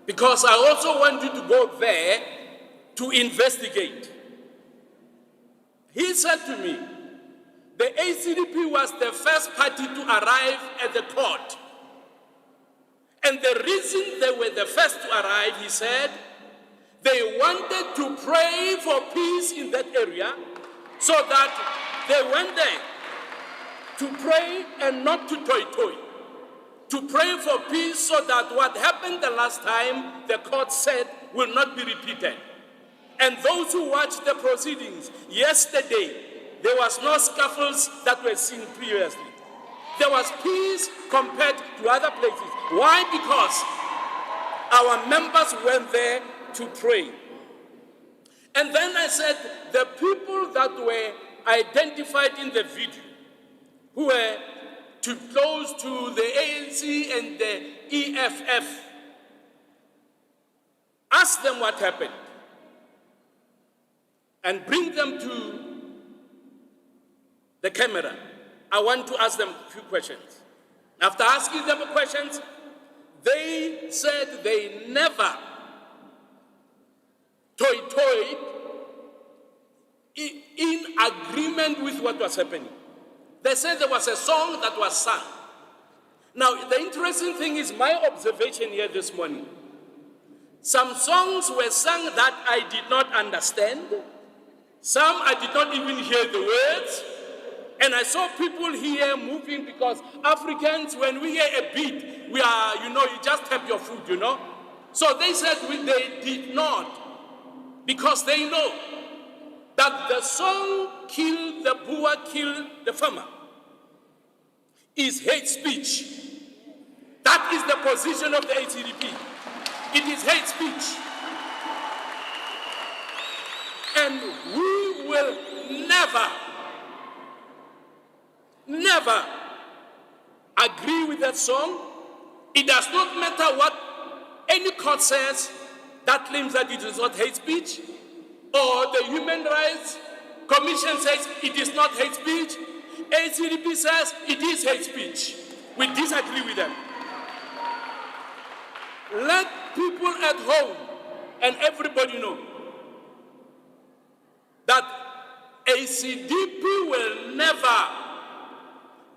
Because I also want you to go there to investigate. He said to me, the ACDP was the first party to arrive at the court. And the reason they were the first to arrive, he said, they wanted to pray for peace in that area, so that they went there to pray and not to toy-toy. To pray for peace so that what happened the last time, the court said, will not be repeated. And those who watched the proceedings yesterday, there was no scuffles that were seen previously. There was peace compared to other places. Why? Because our members went there to pray. And then I said, the people that were identified in the video, who were too close to the ANC and the EFF, ask them what happened and bring them to the camera. I want to ask them a few questions. After asking them questions, they said they never toyed in agreement with what was happening. They said there was a song that was sung. Now, the interesting thing is my observation here this morning. Some songs were sung that I did not understand. Some I did not even hear the words. And I saw people here moving because Africans, when we hear a beat, we are, you just have your food, So they said they did not, because they know that the song "Kill the Boer, Kill the Farmer" is hate speech. That is the position of the ACDP. It is hate speech. And we will never agree with that song. It does not matter what any court says that claims that it is not hate speech, or the Human Rights Commission says it is not hate speech. ACDP says it is hate speech. We disagree with them. Let people at home and everybody know that ACDP will never,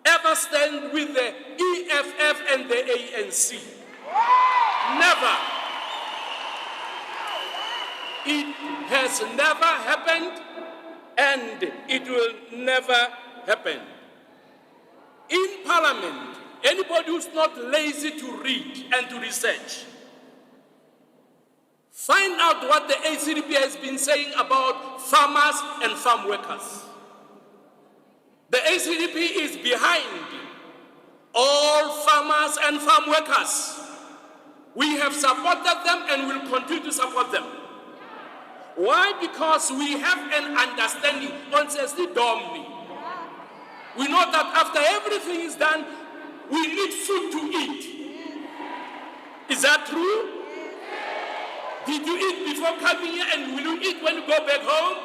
ever stand with the EFF and the ANC. Never. It has never happened, and it will never happen. In Parliament, anybody who's not lazy to read and to research, find out what the ACDP has been saying about farmers and farm workers. The ACDP is behind all farmers and farm workers. We have supported them and will continue to support them. Why? Because we have an understanding, honestly, Domini. We know that after everything is done, we need food to eat. Is that true? Did you eat before coming here, and will you eat when you go back home?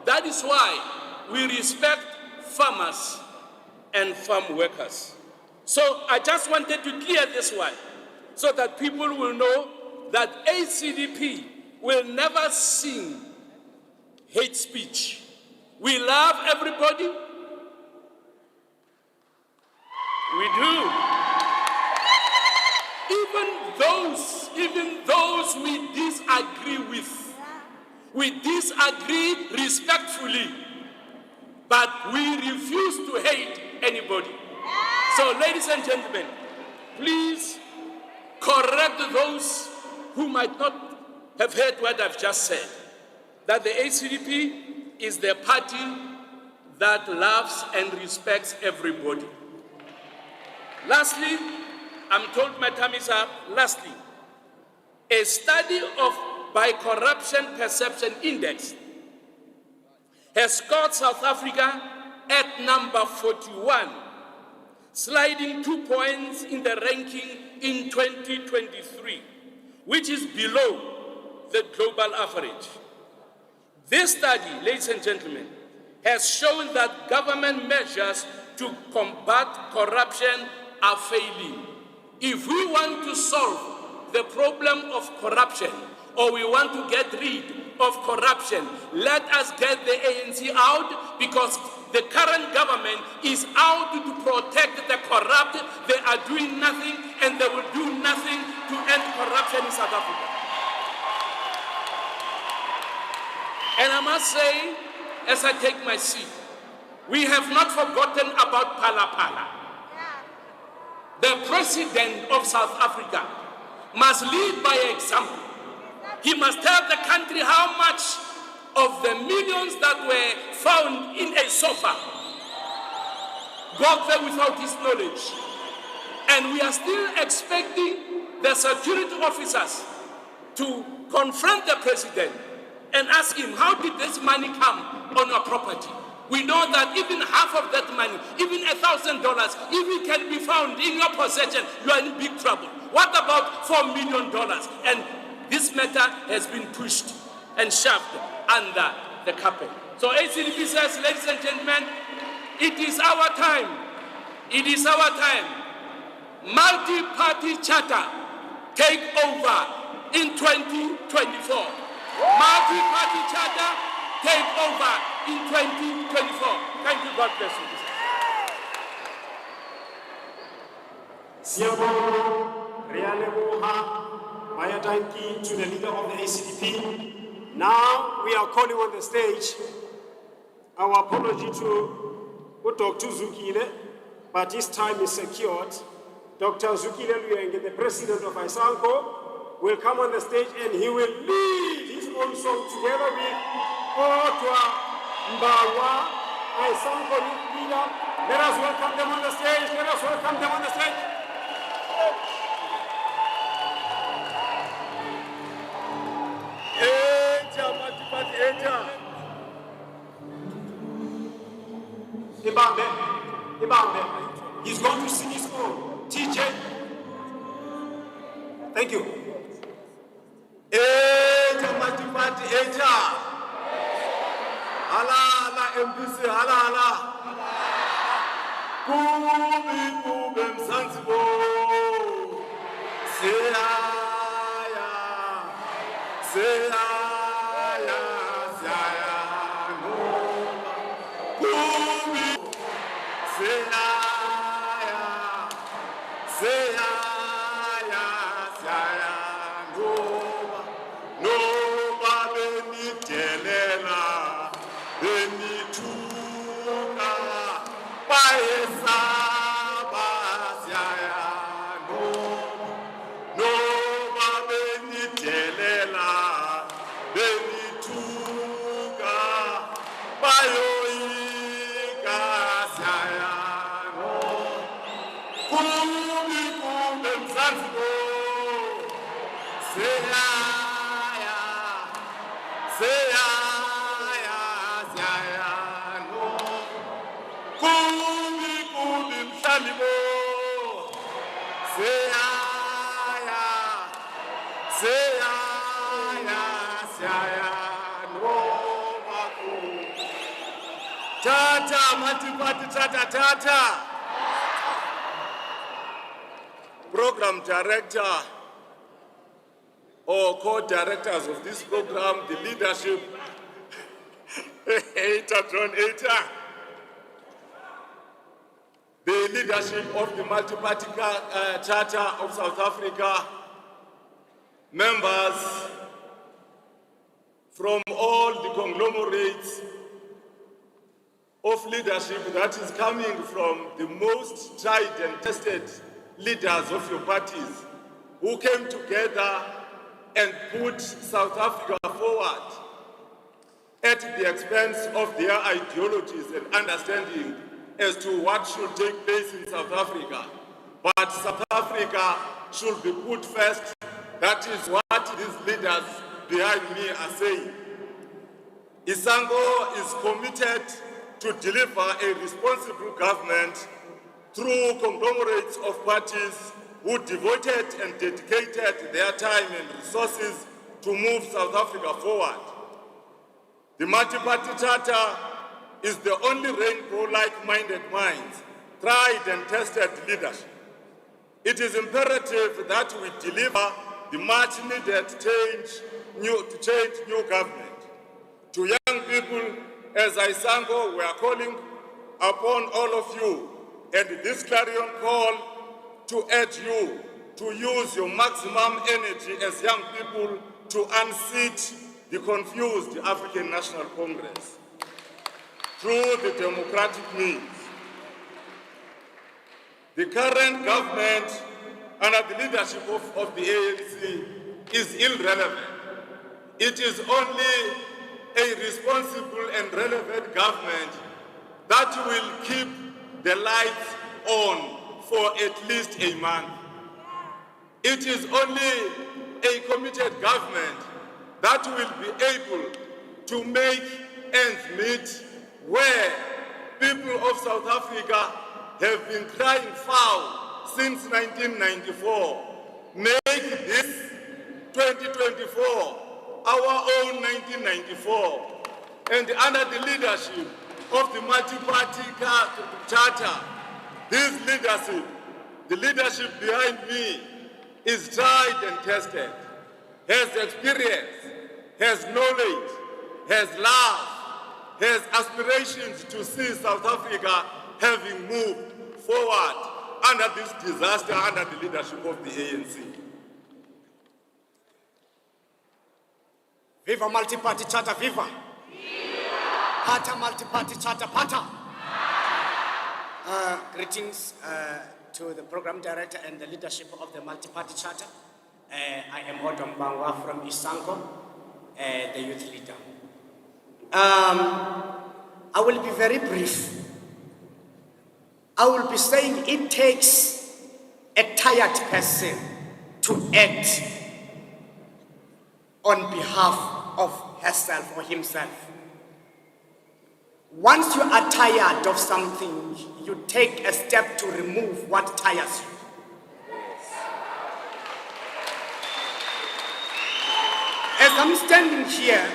That is why we respect farmers and farm workers. So I just wanted to clear this one, so that people will know that ACDP will never sing hate speech. We love everybody. We do. Even those we disagree with. We disagree respectfully, but we refuse to hate anybody. So, ladies and gentlemen, please correct those who might not have heard what I've just said, that the ACDP is the party that loves and respects everybody. Lastly, I'm told my time is up. Lastly, a study by Corruption Perception Index has scored South Africa at number 41, sliding 2 points in the ranking in 2023, which is below the global average. This study, ladies and gentlemen, has shown that government measures to combat corruption are failing. If we want to solve the problem of corruption, or we want to get rid of corruption, let us get the ANC out, because the current government is out to protect the corrupt. They are doing nothing, and they will do nothing to end corruption in South Africa. And I must say, as I take my seat, we have not forgotten about Phala Phala. The president of South Africa must lead by example. He must tell the country how much of the millions that were found in a sofa got there without his knowledge. And we are still expecting the security officers to confront the president and ask him, how did this money come on your property? We know that even half of that money, even $1,000, if it can be found in your possession, you are in big trouble. What about $4 million? And this matter has been pushed and shoved under the carpet. So ACDP says, ladies and gentlemen, it is our time. It is our time. Multi-party charter take over in 2024. Multi-party charter take over in 2024. Thank you. God bless you. Siyabonga, Rialeboha, Mayatanki to the leader of the ACDP. Now we are calling on the stage our apology to Dr. Zukile, but his time is secured. Dr. Zukile Luyenge, the president of Isango, will come on the stage and he will lead his own song together with Otwa Mbawa, Isango leader. Let us welcome them on the stage. Let us welcome them on the stage. Ibambe. He's going to sing his own. TJ. Thank you. MPC, hala. Kube mzanzibo. Seyaya. Tata. Program director or co-directors of this program, the leadership, the leadership of the multi-party charter of South Africa, members from all the conglomerates of leadership that is coming from the most tried and tested leaders of your parties who came together and put South Africa forward at the expense of their ideologies and understanding as to what should take place in South Africa. But South Africa should be put first. That is what these leaders behind me are saying. Isango is committed to deliver a responsible government through conglomerates of parties who devoted and dedicated their time and resources to move South Africa forward. The multi-party charter is the only rainbow-like minded minds, tried and tested leadership. It is imperative that we deliver the much-needed new government. To young people, as Isango, we are calling upon all of you and this clarion call to urge you to use your maximum energy as young people to unseat the confused African National Congress through the democratic means. The current government under the leadership of the ANC is irrelevant. It is only a responsible and relevant government that will keep the lights on for at least a month. It is only a committed government that will be able to make ends meet, where people of South Africa have been crying foul since 1994. Make this 2024 our own 1994. And under the leadership of the multi-party charter, this leadership, the leadership behind me, is tried and tested, has experience, has knowledge, has love, has aspirations to see South Africa having moved forward under this disaster, under the leadership of the ANC. Viva multi-party charter, viva! Pata multi-party charter, pata! Greetings to the program director and the leadership of the multi-party charter. I am Odom Bangwa from Isango, the youth leader. I will be very brief. I will be saying it takes a tired person to act on behalf of herself or himself. Once you are tired of something, you take a step to remove what tires you. As I'm standing here,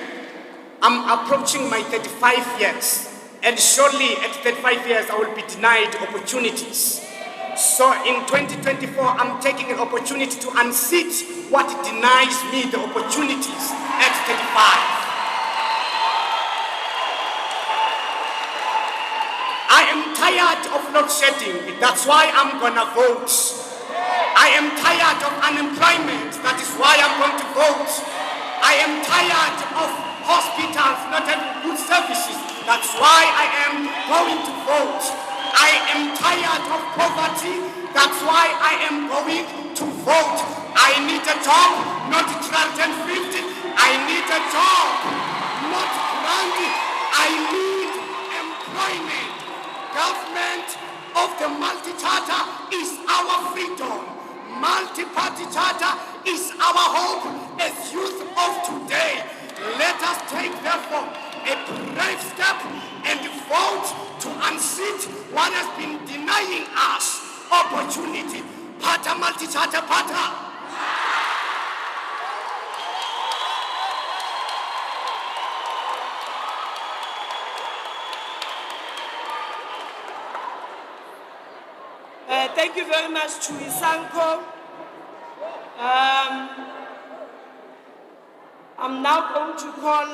I'm approaching my 35 years, and surely at 35 years I will be denied opportunities. So in 2024, I'm taking an opportunity to unseat what denies me the opportunities at 35. I am tired of load shedding, that's why I'm gonna vote. I am tired of unemployment, that is why I'm going to vote. I am tired of hospitals not having good services, that's why I am going to vote. I am tired of poverty, that's why I am going to vote. I need a job, not 350. I need a job, not granted. I need employment. Government of the multi-charter is our freedom. Multi-party charter is our hope as youth of today. Let us take, therefore, a brave step and vote to unseat what has been denying us opportunity. Pata multi-charter, pata. Thank you very much to Isango. I'm now going to call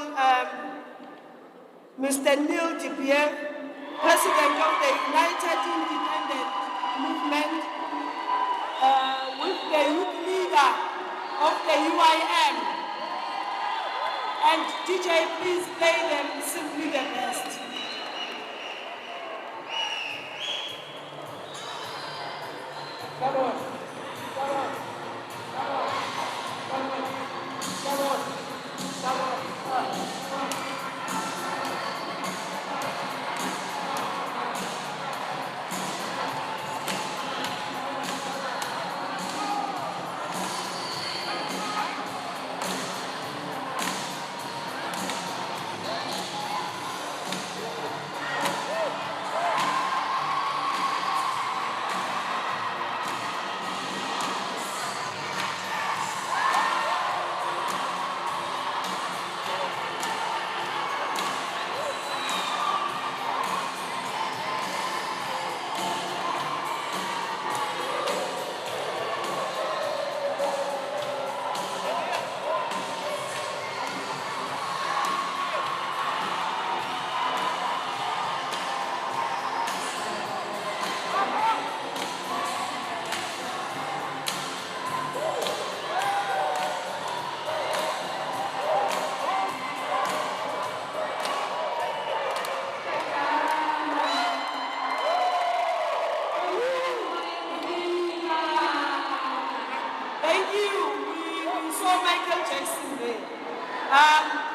Mr. Neil de Pierre, President of the United Independent Movement, with the youth leader of the UIM. And DJ, please play them Simply the Best. Come on. Come on. Come on. Come on. Come on. Come on.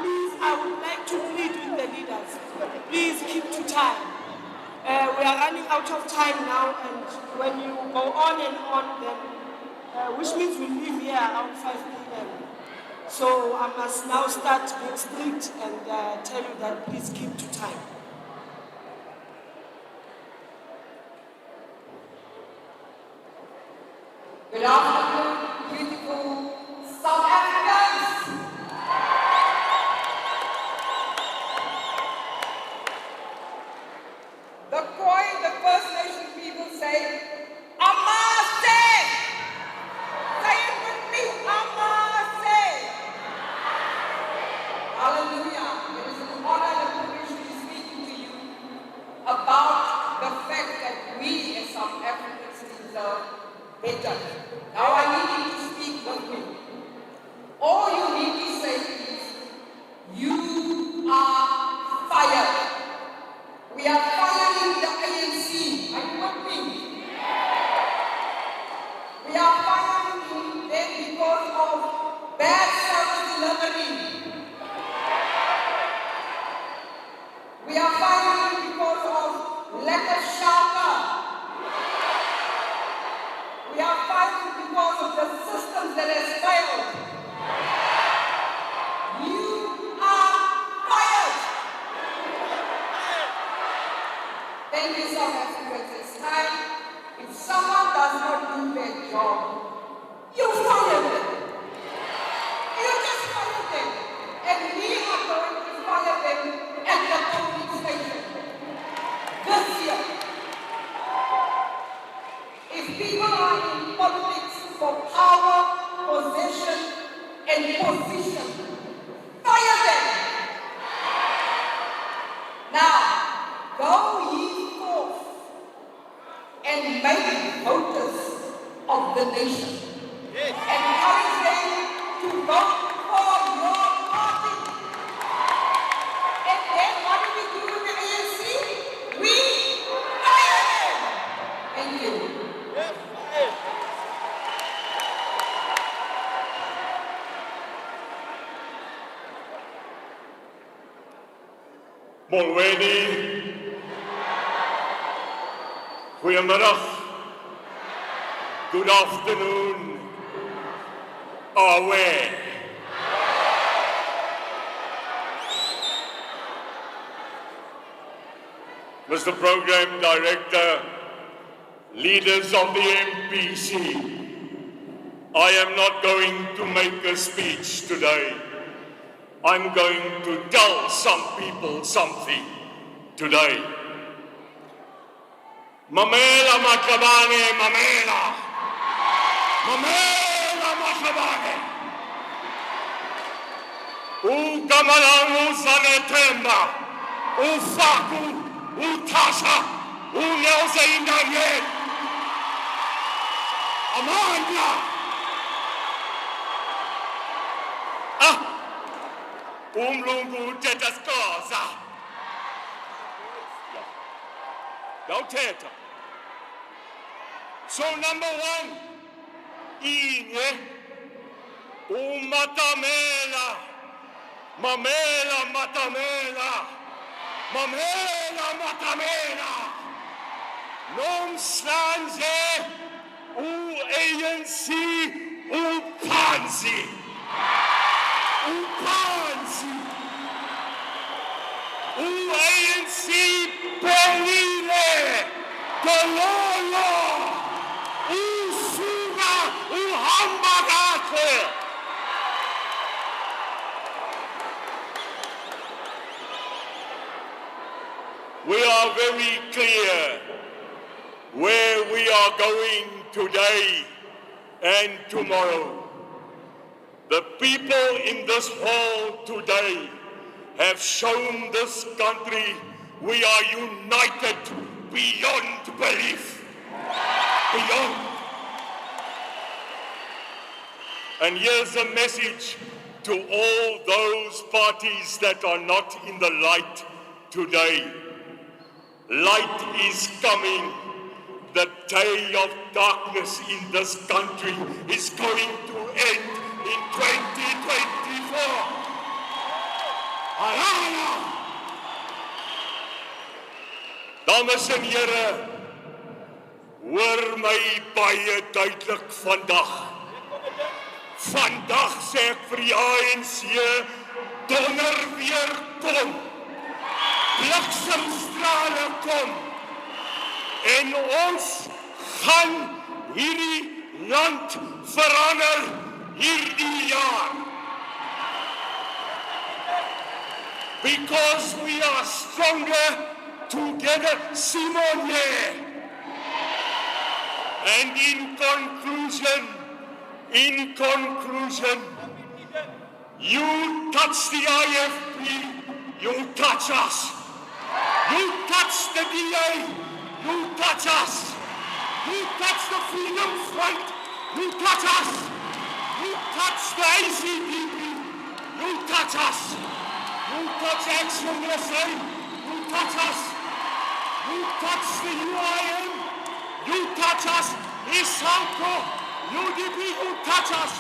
Please, I would like to plead with the leaders. Please keep to time. We are running out of time now, and when you go on and on, then, which means we leave here around 5 p.m. So I must now start being strict and tell you that please keep to time. Good afternoon, beautiful South Africans. The Khoi, the First Nation people say, Amase! Say it with me, Amase! Hallelujah. It is an honor and a privilege to be speaking to you about the fact that we as South Africans deserve better. Now I need you to speak with me. All you need to say is, you are fired. We are firing the ANC. Are you with me? We are firing them because of bad service delivery. We are firing because of lack of shelter. We are fighting because of the system that has failed. You are fired. Thank you, South Africans. It's time. If someone does not do their job, you fire them. You just fire them. And we are going to fire them at the polling station this year. If people are in politics for power, possession, and position, fire them. Now, go ye forth and make voters of the nation. Encourage them to vote for your party. And then what do we do with the ANC? We fire them. Thank you. Molweni. Goeiemiddag. Good afternoon. Away. Mr. Program Director, leaders of the MPC, I am not going to make a speech today. I'm going to tell some people something today. Mamela Makabane, Mamela! Mamela Makabane! Ukamalangu Zanetemba, Ufaku, Utasha, Unyauza Indanye, Amanda! Umlungu tetaskoza. Yauthetha. So number one, inye, umatamela, mamela matamela, mamela matamela, nomslanze, u-ANC, upanzi. Upanzi, u-ANC pelile, dololo, usuga, uhamba kahle. We are very clear where we are going today and tomorrow. The people in this hall today have shown this country we are united beyond belief. Beyond. And here's a message to all those parties that are not in the light today. Light is coming. The day of darkness in this country is going to end in 2024. Halala! Dames en here, hoor my baie duidelik vandag. Vandag sê ek vir die ANC, donder weer kom. Bliksemstrale kom. En ons gaan hierdie land verander hierdie jaar. Because we are stronger together, Simone. And in conclusion, you touch the IFP, you touch us. You touch the DA, you touch us. You touch the Freedom Front, you touch us. You touch the ACDP, you touch us. You touch ActionSA, you touch us. You touch the UIM, you touch us. Isango, UCDP, you touch us.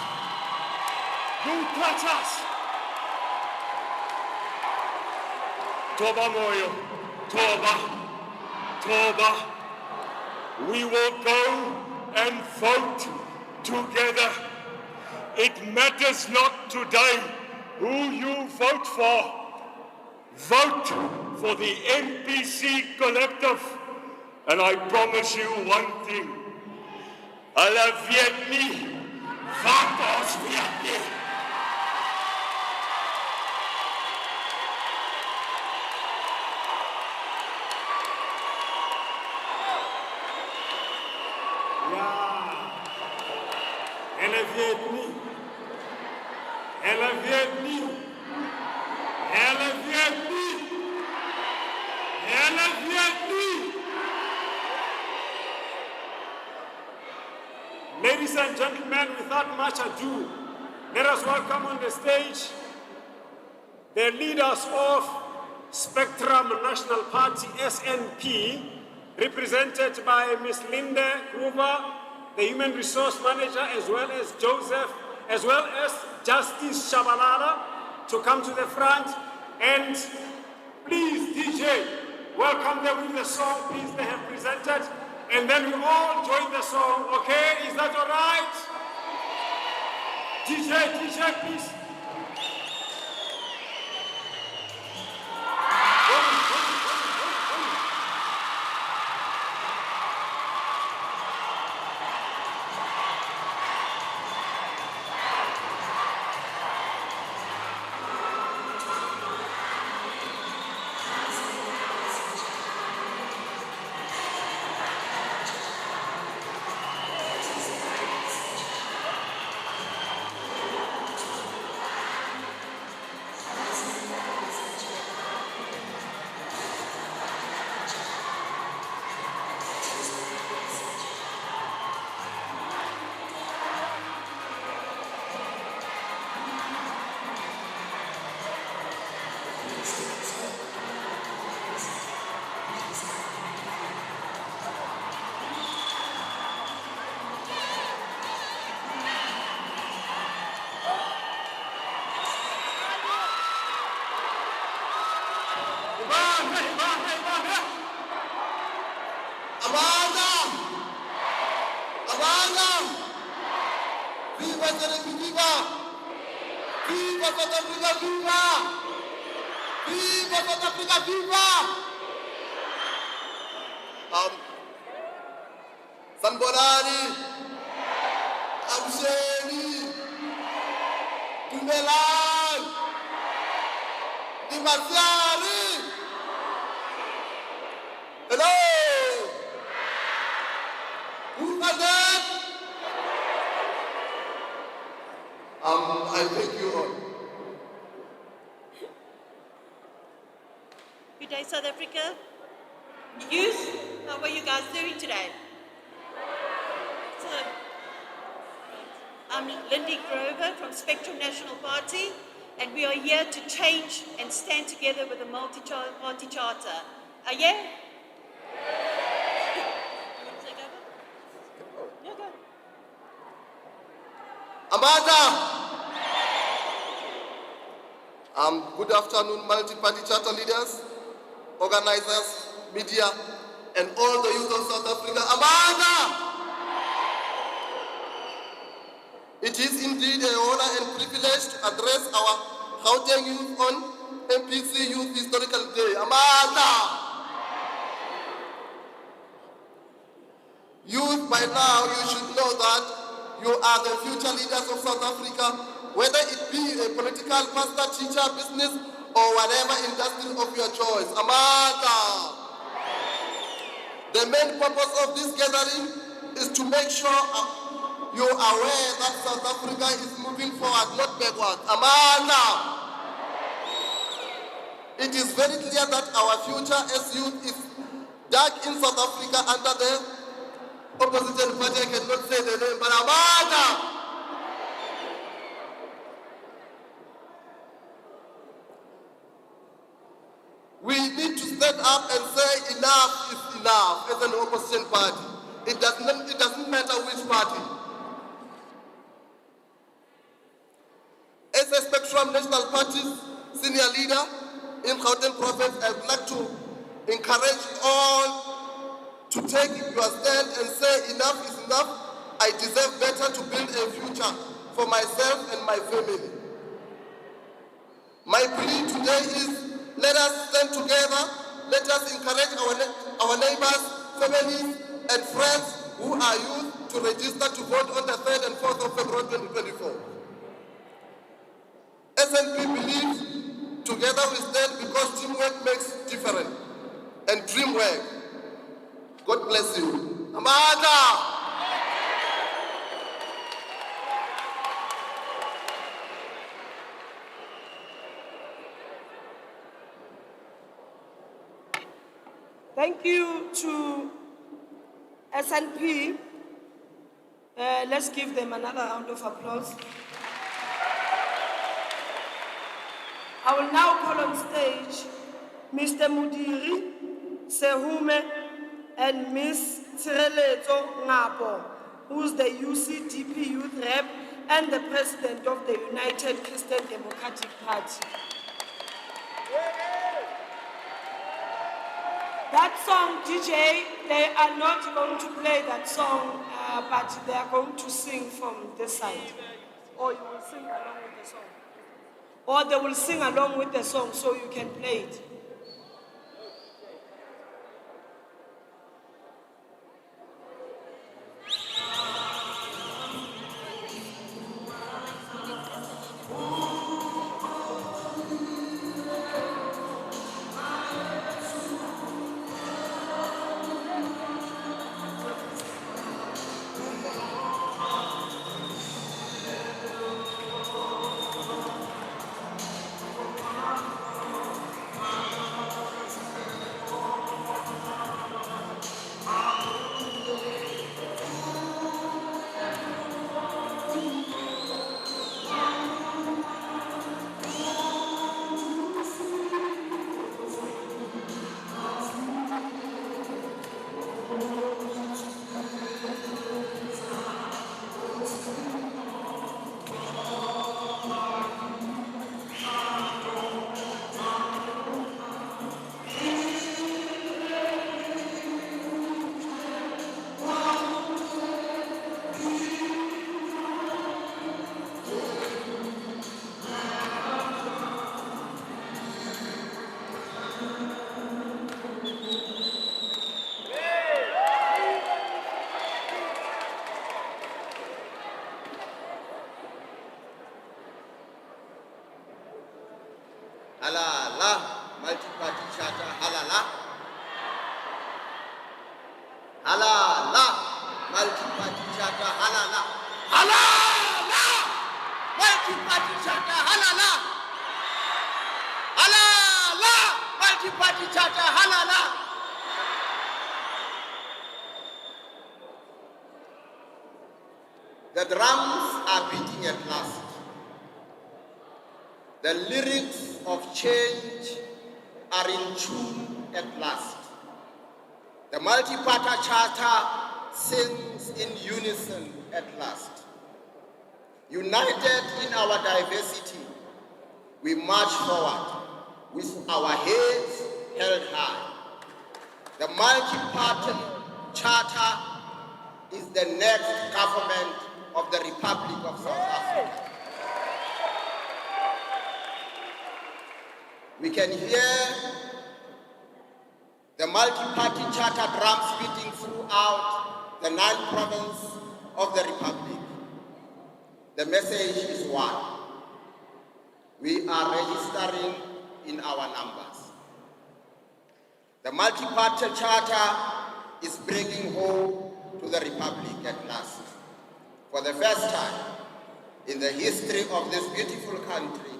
You touch us. Toba moyo, toba, toba. We will go and vote together. It matters not today who you vote for. Vote for the MPC collective. And I promise you one thing. Hulle weet nie wat ons weet nie. Hulle weet nie. Hulle weet nie. Hulle weet nie. Hulle weet nie. Ladies and gentlemen, without much ado, let us welcome on the stage the leaders of Spectrum National Party, SNP, represented by Ms. Linda Gruber, the Human Resource Manager, as well as Joseph, as well as Justice Shabalala, to come to the front. And please, DJ, welcome them with the song, please, they have presented. And then we all join the song, okay? Is that all right? DJ, please. Sanborani, Absheni, Dumelan, Dimasiari. Hello. Who's that? I thank you all. Good day, South Africa. Youth, how are you guys doing today? So, I'm Lindy Grover from Spectrum National Party, and we are here to change and stand together with a multi-party charter. Are you? Amanda! Good afternoon, multi-party charter leaders, organizers, media, and all the youth of South Africa. Amanda! It is indeed a honor and privilege to address our Gauteng youth on MPC Youth Historical Day. Amanda! Youth, by now you should know that you are the future leaders of South Africa, whether it be a political, pastor, teacher, business, or whatever industry of your choice. Amanda! The main purpose of this gathering is to make sure you are aware that South Africa is moving forward, not backward. Amanda! It is very clear that our future as youth is dark in South Africa under the opposition party. I cannot say the name, but Amanda! We need to stand up and say enough is enough as an opposition party. It doesn't matter which party. As a Spectrum National Party's senior leader in Gauteng Province, I would like to encourage all to take your stand and say enough is enough. I deserve better to build a future for myself and my family. My plea today is, let us stand together. Let us encourage our neighbors, families, and friends who are youth to register to vote on the 3rd and 4th of February 2024. SNP believes together we stand because teamwork makes difference and dream work. God bless you. Amanda! Thank you to SNP. Let's give them another round of applause. I will now call on stage Mr. Mudiri Sehume and Ms. Tshireletso Ngabo, who's the UCDP Youth Rep and the President of the United Christian Democratic Party. That song, DJ, they are not going to play that song, but they are going to sing from this side. Or you will sing along with the song. Or they will sing along with the song so you can play it. Halala, multi-party charter, halala. Halala, multi-party charter, halala. Halala, multi-party charter, halala. Halala, multi-party charter, halala. The drums are beating at last. The lyrics of change are in tune at last. The multi-party charter sings in unison at last. United in our diversity, we march forward with our heads held high. The multi-party charter is the next government of the Republic of South Africa. We can hear the multi-party charter drums beating throughout the 9th province of the Republic. The message is one. We are registering in our numbers. The multi-party charter is bringing hope to the Republic at last. For the first time in the history of this beautiful country,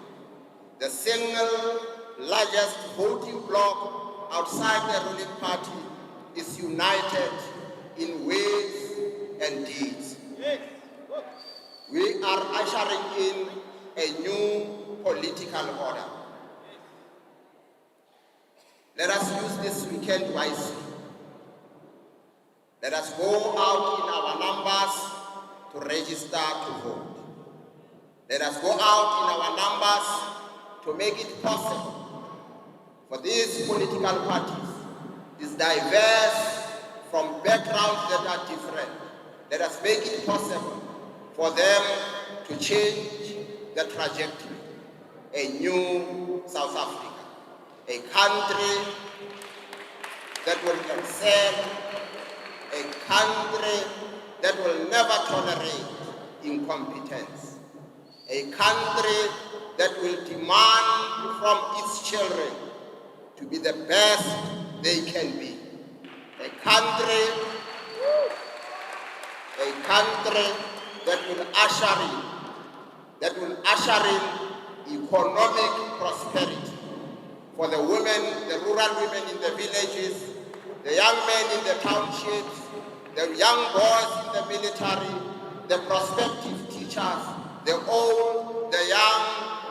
the single largest voting bloc outside the ruling party is united in ways and deeds. We are ushering in a new political order. Let us use this weekend wisely. Let us go out in our numbers to register to vote. Let us go out in our numbers to make it possible for these political parties, these diverse from backgrounds that are different. Let us make it possible for them to change the trajectory. A new South Africa, a country that will excel, a country that will never tolerate incompetence, a country that will demand from its children to be the best they can be, a country that will usher in economic prosperity for the women, the rural women in the villages, the young men in the townships, the young boys in the military, the prospective teachers, the old, the young,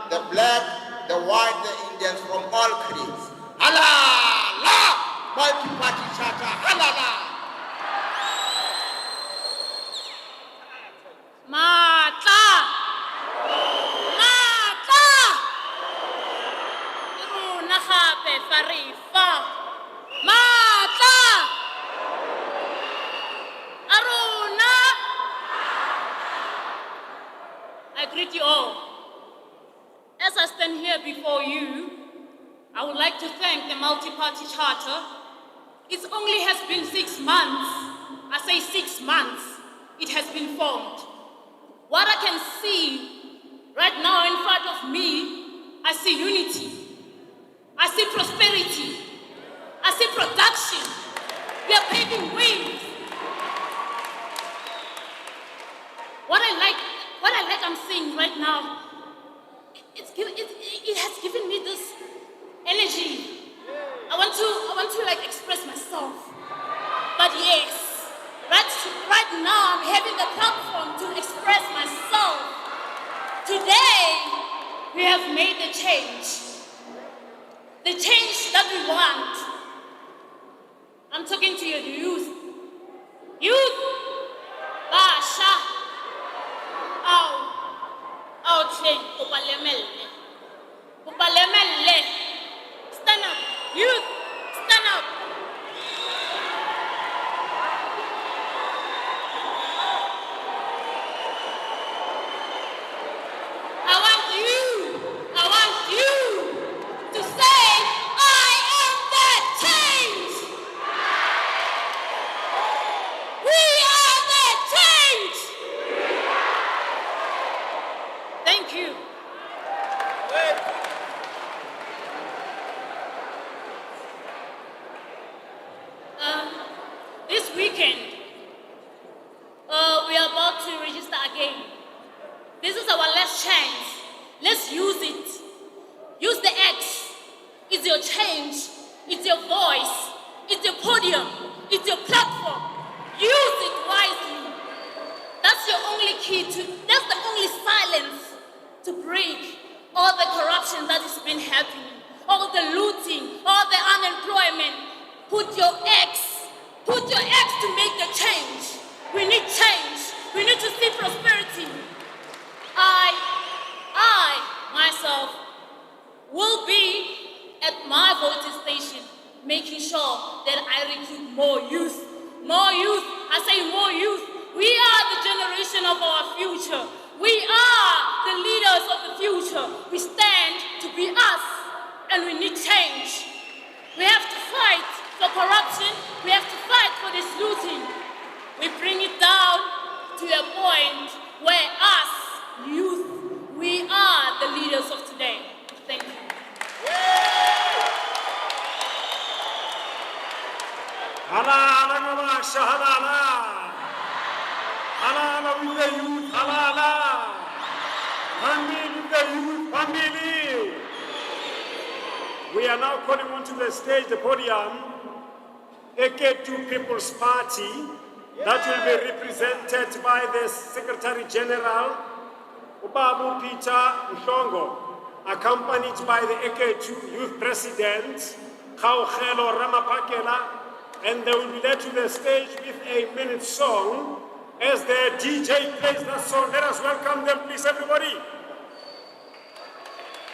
the black, the white, the Indians from all creeds. Halala! Multi-party charter, halala! Matla! Matla! Runa gape farifa. Matla! Aruna! I greet you all. As I stand here before you, I would like to thank the multi-party charter. It only has been 6 months. I say 6 months. It has been formed. What I can see right now in front of me, I see unity. I see prosperity. I see production. We are paving ways. What I like I'm seeing right now, it has given me this energy. I want to like express myself. But yes, right now I'm having the platform to express myself. Today we have made the change that we want. I'm talking to you, the youth. Youth, Basha, change, Upalemele. Stand up, youth, stand up. I want you to say, I am that change. We are that change. Thank you. This weekend, we are about to register again. This is our last chance. Let's use it. Use the X. It's your change. It's your voice. It's your podium. It's your platform. Use it wisely. That's your only key that's the only silence to break all the corruption that has been happening, all the looting, all the unemployment. Put your X to make the change. We need change. We need to see prosperity. I myself will be at my voting station making sure that I recruit more youth. More youth. I say more youth. We are the generation of our future. We are the leaders of the future. We stand to be us, and we need change. We have to fight for corruption. We have to fight for this looting. We bring it down to a point where us, youth, we are the leaders of today. Thank you. Halala Namasha, halala. Halala with the youth, halala. Family with the youth, family. We are now calling onto the stage, the podium, AK2 People's Party, that will be represented by the Secretary General, Ubabu Peter Mhlongo, accompanied by the AK2 Youth President, Khaukhelo Ramapakela, and they will be led to the stage with a minute song. As the DJ plays that song, let us welcome them, please, everybody.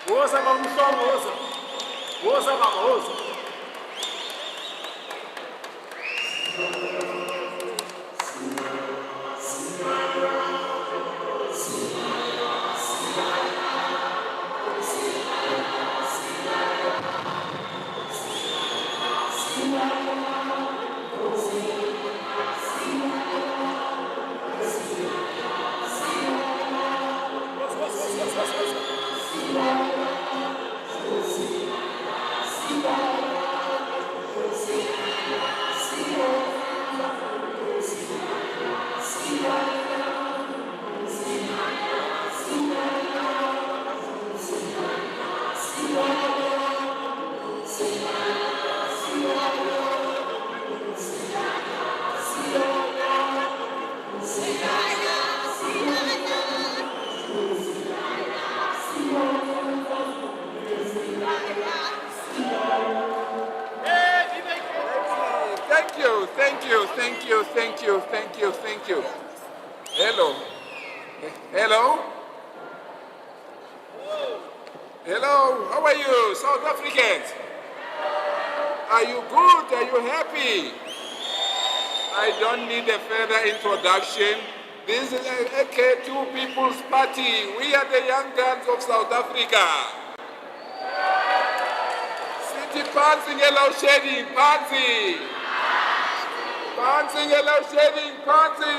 Woza Mhlongo, woza. Woza Baba, woza. Thank you. Hello. Hello. Hello. How are you, South Africans? Are you good? Are you happy? I don't need a further introduction. This is the AK2 People's Party. We are the young guns of South Africa. City Pansing Yellow Shading, Pansy. Pansing Yellow Shading, Pansy.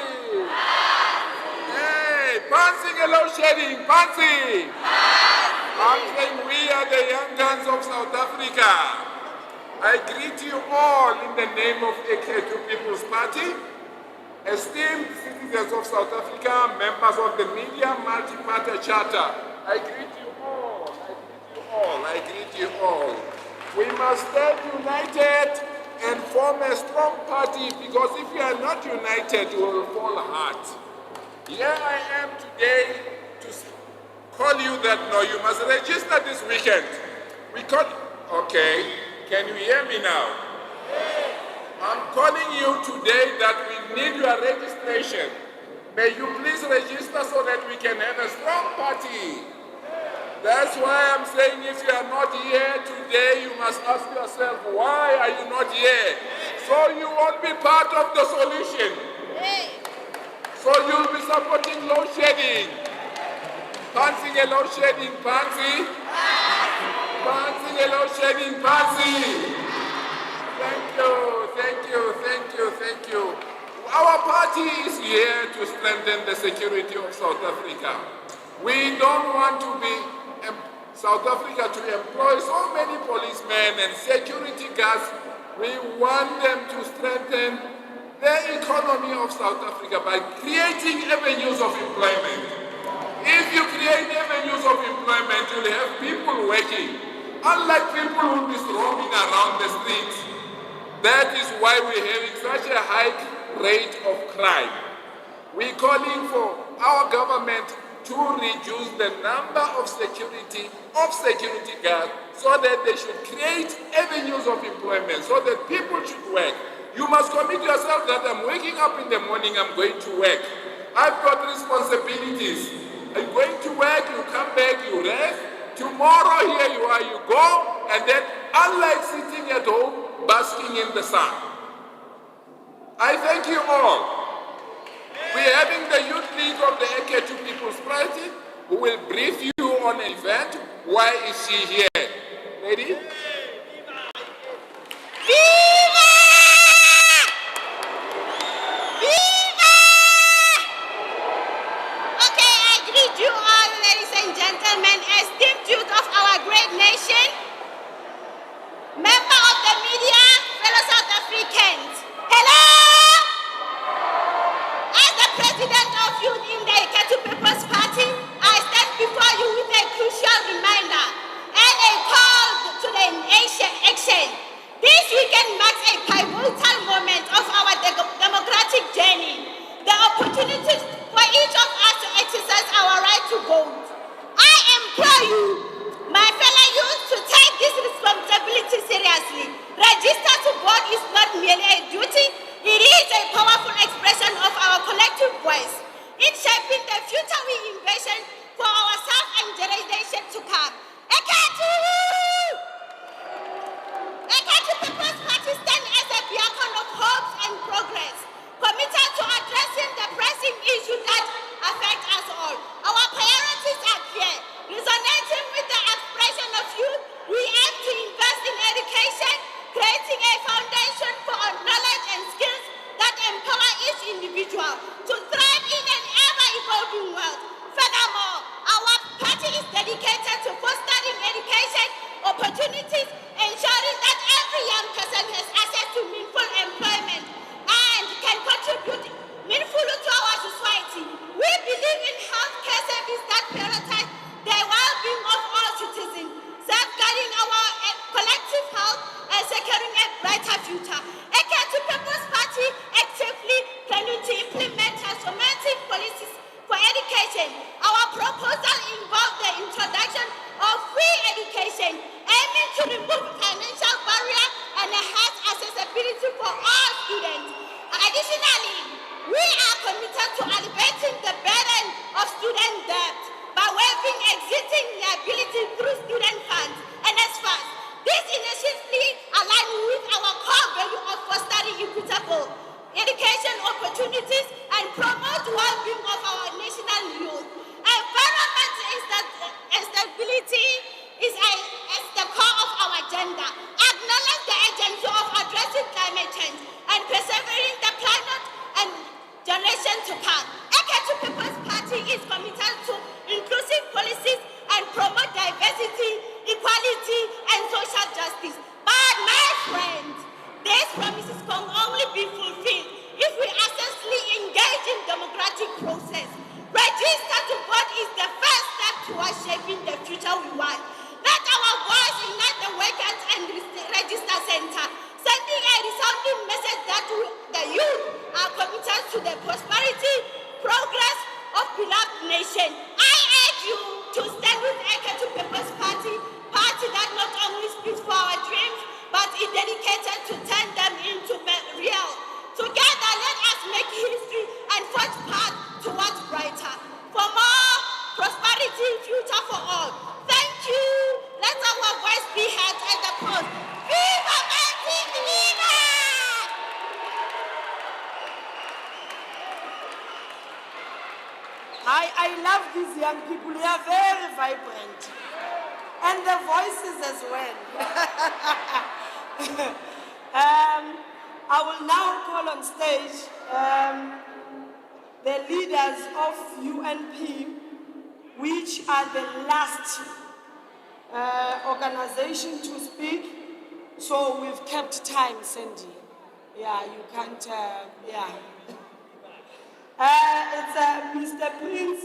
Hey, Pansing Yellow Shading, Pansy. I'm saying we are the young guns of South Africa. I greet you all in the name of AK2 People's Party, esteemed citizens of South Africa, members of the Media Multi-Party Charter. I greet you all, I greet you all, I greet you all. We must stand united and form a strong party, because if we are not united, we will fall hard. Here I am today to call you that no, you must register this weekend. We call, okay, can you hear me now? I'm calling you today that we need your registration. May you please register so that we can have a strong party. That's why I'm saying if you are not here today, you must ask yourself, why are you not here? So you won't be part of the solution. So you'll be supporting load shedding. Pantsing a load shedding, Pansy. Pantsing a load shedding, Pansy. Thank you, thank you, thank you, thank you. Our party is here to strengthen the security of South Africa. We don't want to be South Africa to employ so many policemen and security guards. We want them to strengthen the economy of South Africa by creating avenues of employment. If you create avenues of employment, you'll have people working, unlike people who will be roaming around the streets. That is why we're having such a high rate of crime. We're calling for our government to reduce the number of security guards so that they should create avenues of employment so that people should work. You must commit yourself that I'm waking up in the morning, I'm going to work. I've got responsibilities. I'm going to work, you come back, you rest. Tomorrow here you are, you go, and then unlike sitting at home, basking in the sun. I thank you all. We're having the Youth League of the ACDP People's Party who will brief you on an event. Why is she here? Lady? Okay, I greet you all, ladies and gentlemen, esteemed youth of our great nation, member of the media, fellow South Africans. Hello! As the president of youth in the ACDP People's Party, I stand before you with a crucial reminder and a call to the action. This weekend marks a pivotal moment of our democratic journey. The opportunities for each of us to exercise our right to vote. I implore you, my fellow youth, to take this responsibility seriously. Register to vote is not merely a duty, it is a powerful expression of our collective voice in shaping the future we envision for ourselves and generation to come. ACDP People's Party stands as a beacon of hope and progress, committed to addressing the pressing issues that affect us all. Our priorities are clear. Resonating with the expression of youth, we aim to invest in education, creating a foundation for knowledge and skills that empower each individual to thrive in an ever-evolving world. Furthermore, our party is dedicated to fostering education opportunities, ensuring that every young person has access to meaningful employment and can contribute meaningfully to our society. We believe in healthcare services that prioritize the well-being of all citizens, safeguarding our collective health and securing a brighter future. ACDP People's Party actively planning to implement transformative policies for education. Our proposal involves the introduction of free education, aiming to remove financial barriers and enhance accessibility for all students. Additionally, we are committed to alleviating the burden of student debt by waiving existing liability through student funds and NSFAs. This initiative aligns with our core value of fostering equitable education opportunities and promote well-being of our national youth. Environment and stability is the core of our agenda. Acknowledge the urgency of addressing climate change and preserving the planet and generation to come. ACDP People's Party is committed to inclusive policies and promote diversity, equality, and social justice. But my friends, these promises can only be fulfilled if we actively engage in democratic process. Register to vote is the first step towards shaping the future we want. Let our voice ignite the workers and register center, sending a resounding message that the youth are committed to the prosperity, progress of beloved nation. I urge you to stand with ACDP People's Party that not only speaks for our dreams, but is dedicated to turn them into real. Together, let us make history and forge path towards brighter, for more prosperity, future for all. Thank you. Let our voice be heard at the post. Viva Martin, viva! I love these young people. They are very vibrant. And the voices as well. I will now call on stage the leaders of UNP, which are the last organization to speak. So we've kept time, Sandy. Yeah, you can't, yeah. It's Mr. Prince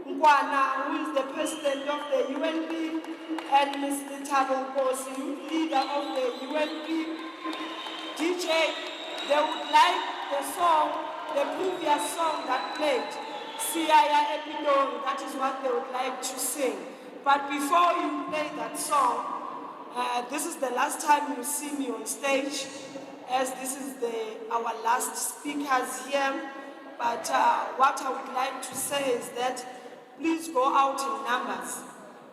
Nkwana, who is the president of the UNP, and Mr. Thabo Nkosi, youth leader of the UNP. DJ, they would like the song, the previous song that played, Siaya Epidon, that is what they would like to sing. But before you play that song, this is the last time you see me on stage, as this is our last speakers here. But what I would like to say is that please go out in numbers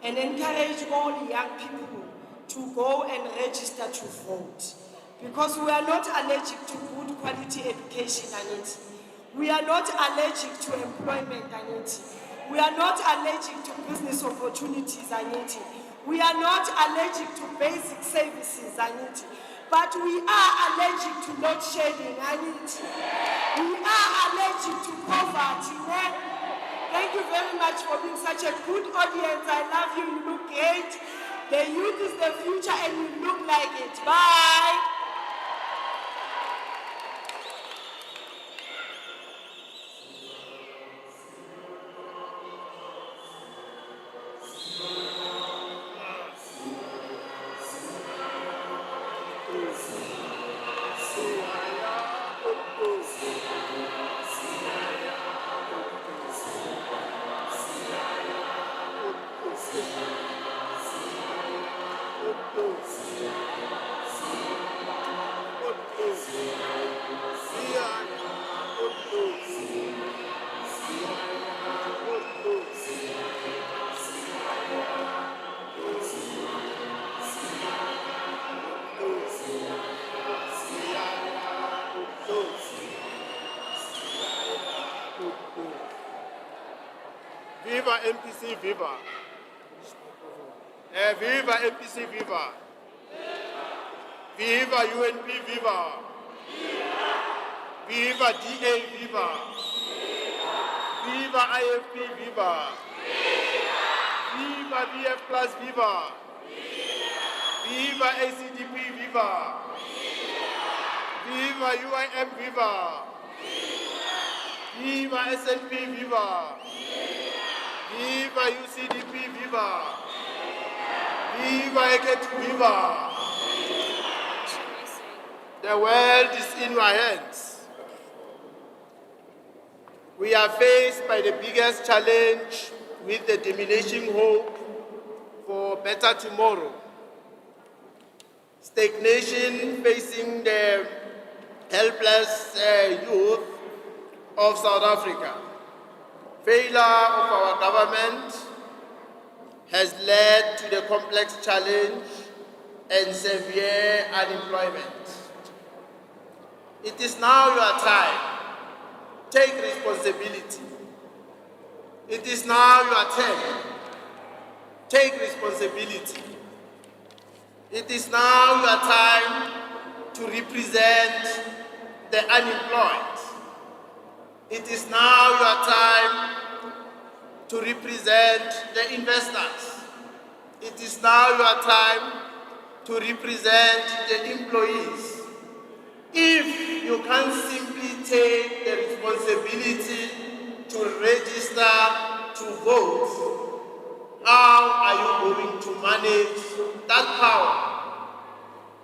and encourage all young people to go and register to vote. Because we are not allergic to good quality education and it. We are not allergic to employment, Aniti. We are not allergic to business opportunities, Aniti. We are not allergic to basic services, Aniti. But we are allergic to load shedding, Aniti. We are allergic to poverty. Thank you very much for being such a good audience. I love you. You look great. The youth is the future and you look like it. Bye. Viva MPC, viva! Viva MPC, viva! Viva UNP, viva! Viva DA, viva! Viva IFP, viva! Viva VF Plus, viva! Viva ACDP, viva! Viva UIM, viva! Viva SNP, viva! Viva UCDP, viva! Viva ACDP, viva! The world is in your hands. We are faced by the biggest challenge with the diminishing hope for better tomorrow. Stagnation facing the helpless youth of South Africa. Failure of our government has led to the complex challenge and severe unemployment. It is now your time. Take responsibility. It is now your turn. Take responsibility. It is now your time to represent the unemployed. It is now your time to represent the investors. It is now your time to represent the employees. If you can't simply take the responsibility to register to vote, how are you going to manage that power?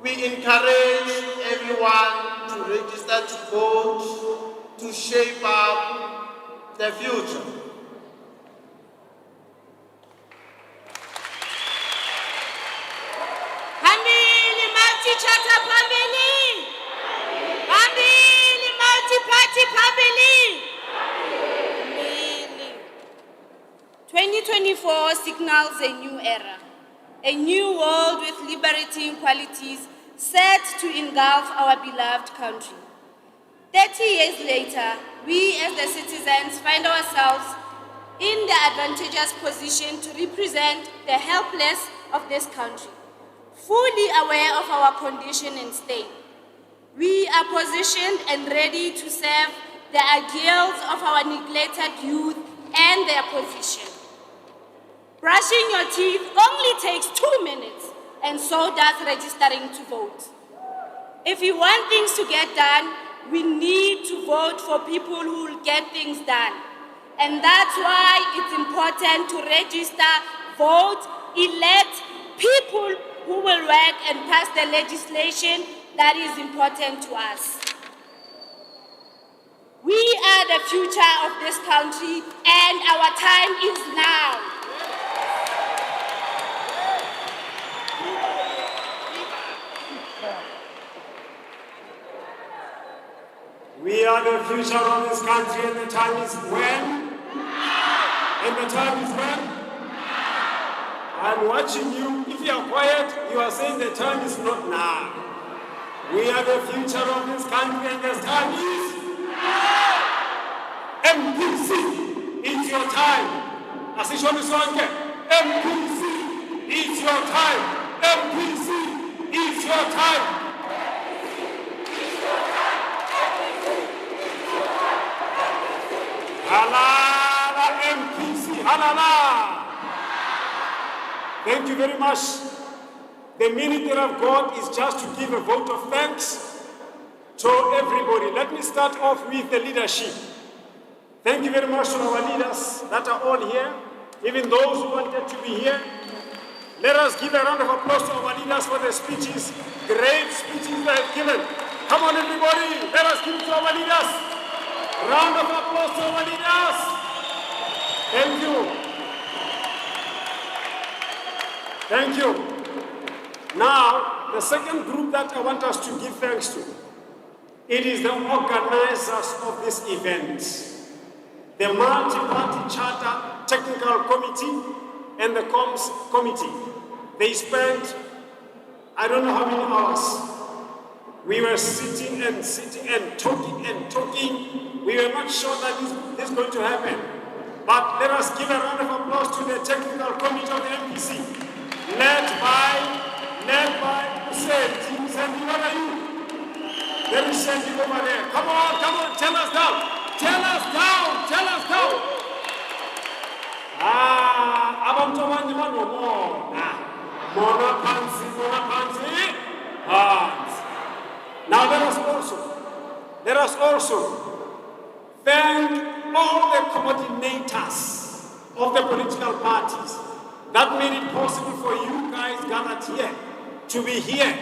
We encourage everyone to register to vote to shape up the future. Phambili multi-charter phambili. Phambili multi-party phambili. 2024 signals a new era, a new world with liberating qualities set to engulf our beloved country. 30 years later, we as the citizens find ourselves in the advantageous position to represent the helpless of this country, fully aware of our condition and state. We are positioned and ready to serve the ideals of our neglected youth and their position. Brushing your teeth only takes 2 minutes, and so does registering to vote. If we want things to get done, we need to vote for people who will get things done. And that's why it's important to register, vote, elect people who will work and pass the legislation that is important to us. We are the future of this country, and our time is now. We are the future of this country, and the time is when? And the time is when? I'm watching you. If you are quiet, you are saying the time is not now. We are the future of this country, and this time is now. MPC, it's your time. Asishoni sonke, MPC, it's your time. MPC, it's your time. Halala MPC, halala. Thank you very much. The minute that I've got is just to give a vote of thanks to everybody. Let me start off with the leadership. Thank you very much to our leaders that are all here, even those who wanted to be here. Let us give a round of applause to our leaders for their speeches, great speeches they have given. Come on everybody, let us give it to our leaders. Round of applause to our leaders. Thank you. Thank you. Now, the second group that I want us to give thanks to, it is the organizers of this event. The multi-party charter technical committee and the comms committee. They spent, I don't know how many hours. We were sitting and talking and talking. We were not sure that this is going to happen. But let us give a round of applause to the technical committee of the MPC, led by Sandy. Sandy, what are you? There is Sandy over there. Come on, tell us down. Tell us down. Abantu abanye banomona. Mona pansi. Hands. Now let us also thank all the coordinators of the political parties that made it possible for you guys gathered here to be here.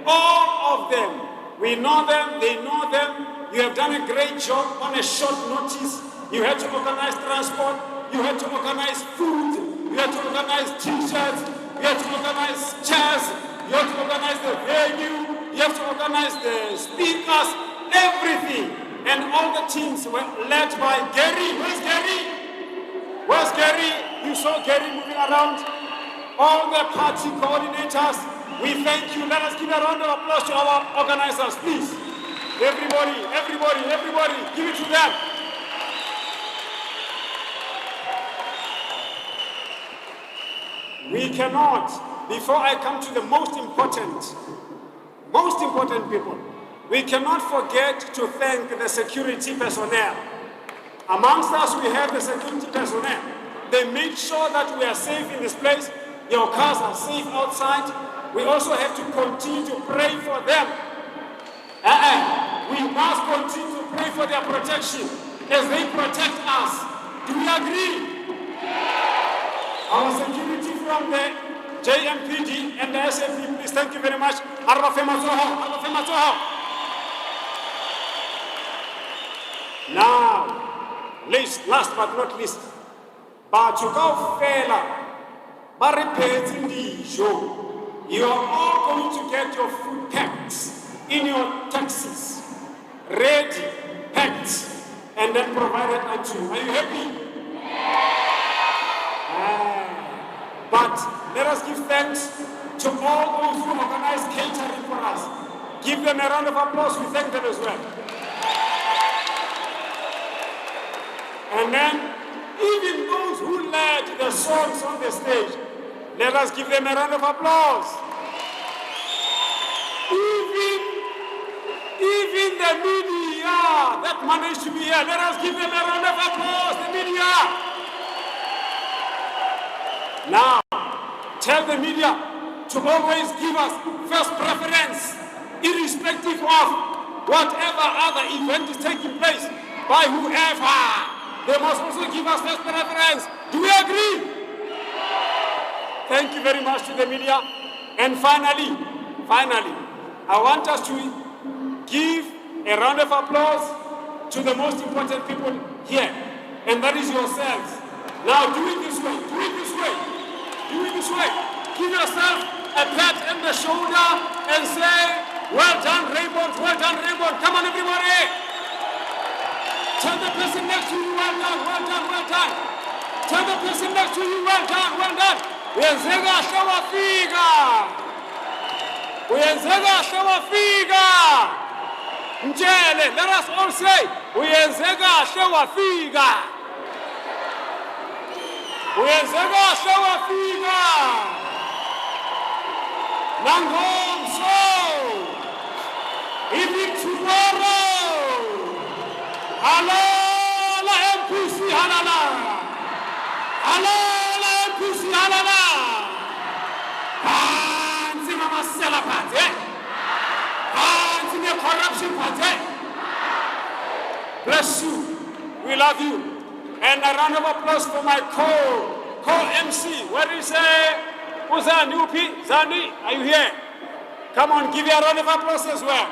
All of them. We know them, they know them. You have done a great job on a short notice. You had to organize transport, you had to organize food, you had to organize t-shirts, you had to organize chairs, you had to organize the venue, you have to organize the speakers, everything. And all the teams were led by Gary. Where's Gary? Where's Gary? You saw Gary moving around. All the party coordinators, we thank you. Let us give a round of applause to our organizers, please. Everybody, give it to them. We cannot, before I come to the most important people, we cannot forget to thank the security personnel. Amongst us, we have the security personnel. They make sure that we are safe in this place. Your cars are safe outside. We also have to continue to pray for them. We must continue to pray for their protection as they protect us. Do we agree? Our security from the JMPD and the SNP, please, thank you very much. Now, last but not least, you are all going to get your food packed in your taxis, ready, packed, and then provided unto you. Are you happy? But let us give thanks to all those who organize catering for us. Give them a round of applause. We thank them as well. And then, even those who led the songs on the stage, let us give them a round of applause. Even the media that managed to be here, let us give them a round of applause, the media. Now, tell the media to always give us first preference, irrespective of whatever other event is taking place by whoever. They must also give us first preference. Do we agree? Thank you very much to the media. And finally, I want us to give a round of applause to the most important people here, and that is yourselves. Now do it this way. Give yourself a pat on the shoulder and say, well done, Raymond, well done, Raymond. Come on, everybody. Tell the person next to you, well done, well done, well done. Tell the person next to you, well done, well done. Uyenzeka hle wafika. Mtshele, let us all say, uyenze kahle wafika. Uyenze kahle wafika. Nangomso. Even tomorrow. Halala MPC halala. Halala MPC halala. Phansi ngamasela phansi. Phansi ne-corruption phansi. Bless you. We love you. And a round of applause for my co-MC. Where is Uzan, UP? Zani, are you here? Come on, give you a round of applause as well.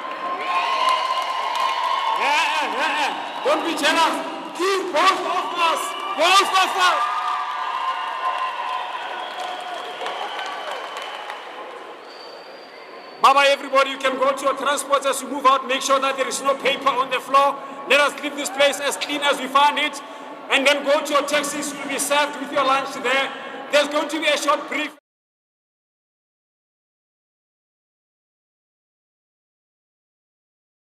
Don't be jealous. Give both of us. Both of us. Bye-bye, everybody. You can go to your transports as you move out. Make sure that there is no paper on the floor. Let us leave this place as clean as we found it. And then go to your taxis. You'll be served with your lunch there. There's going to be a short brief.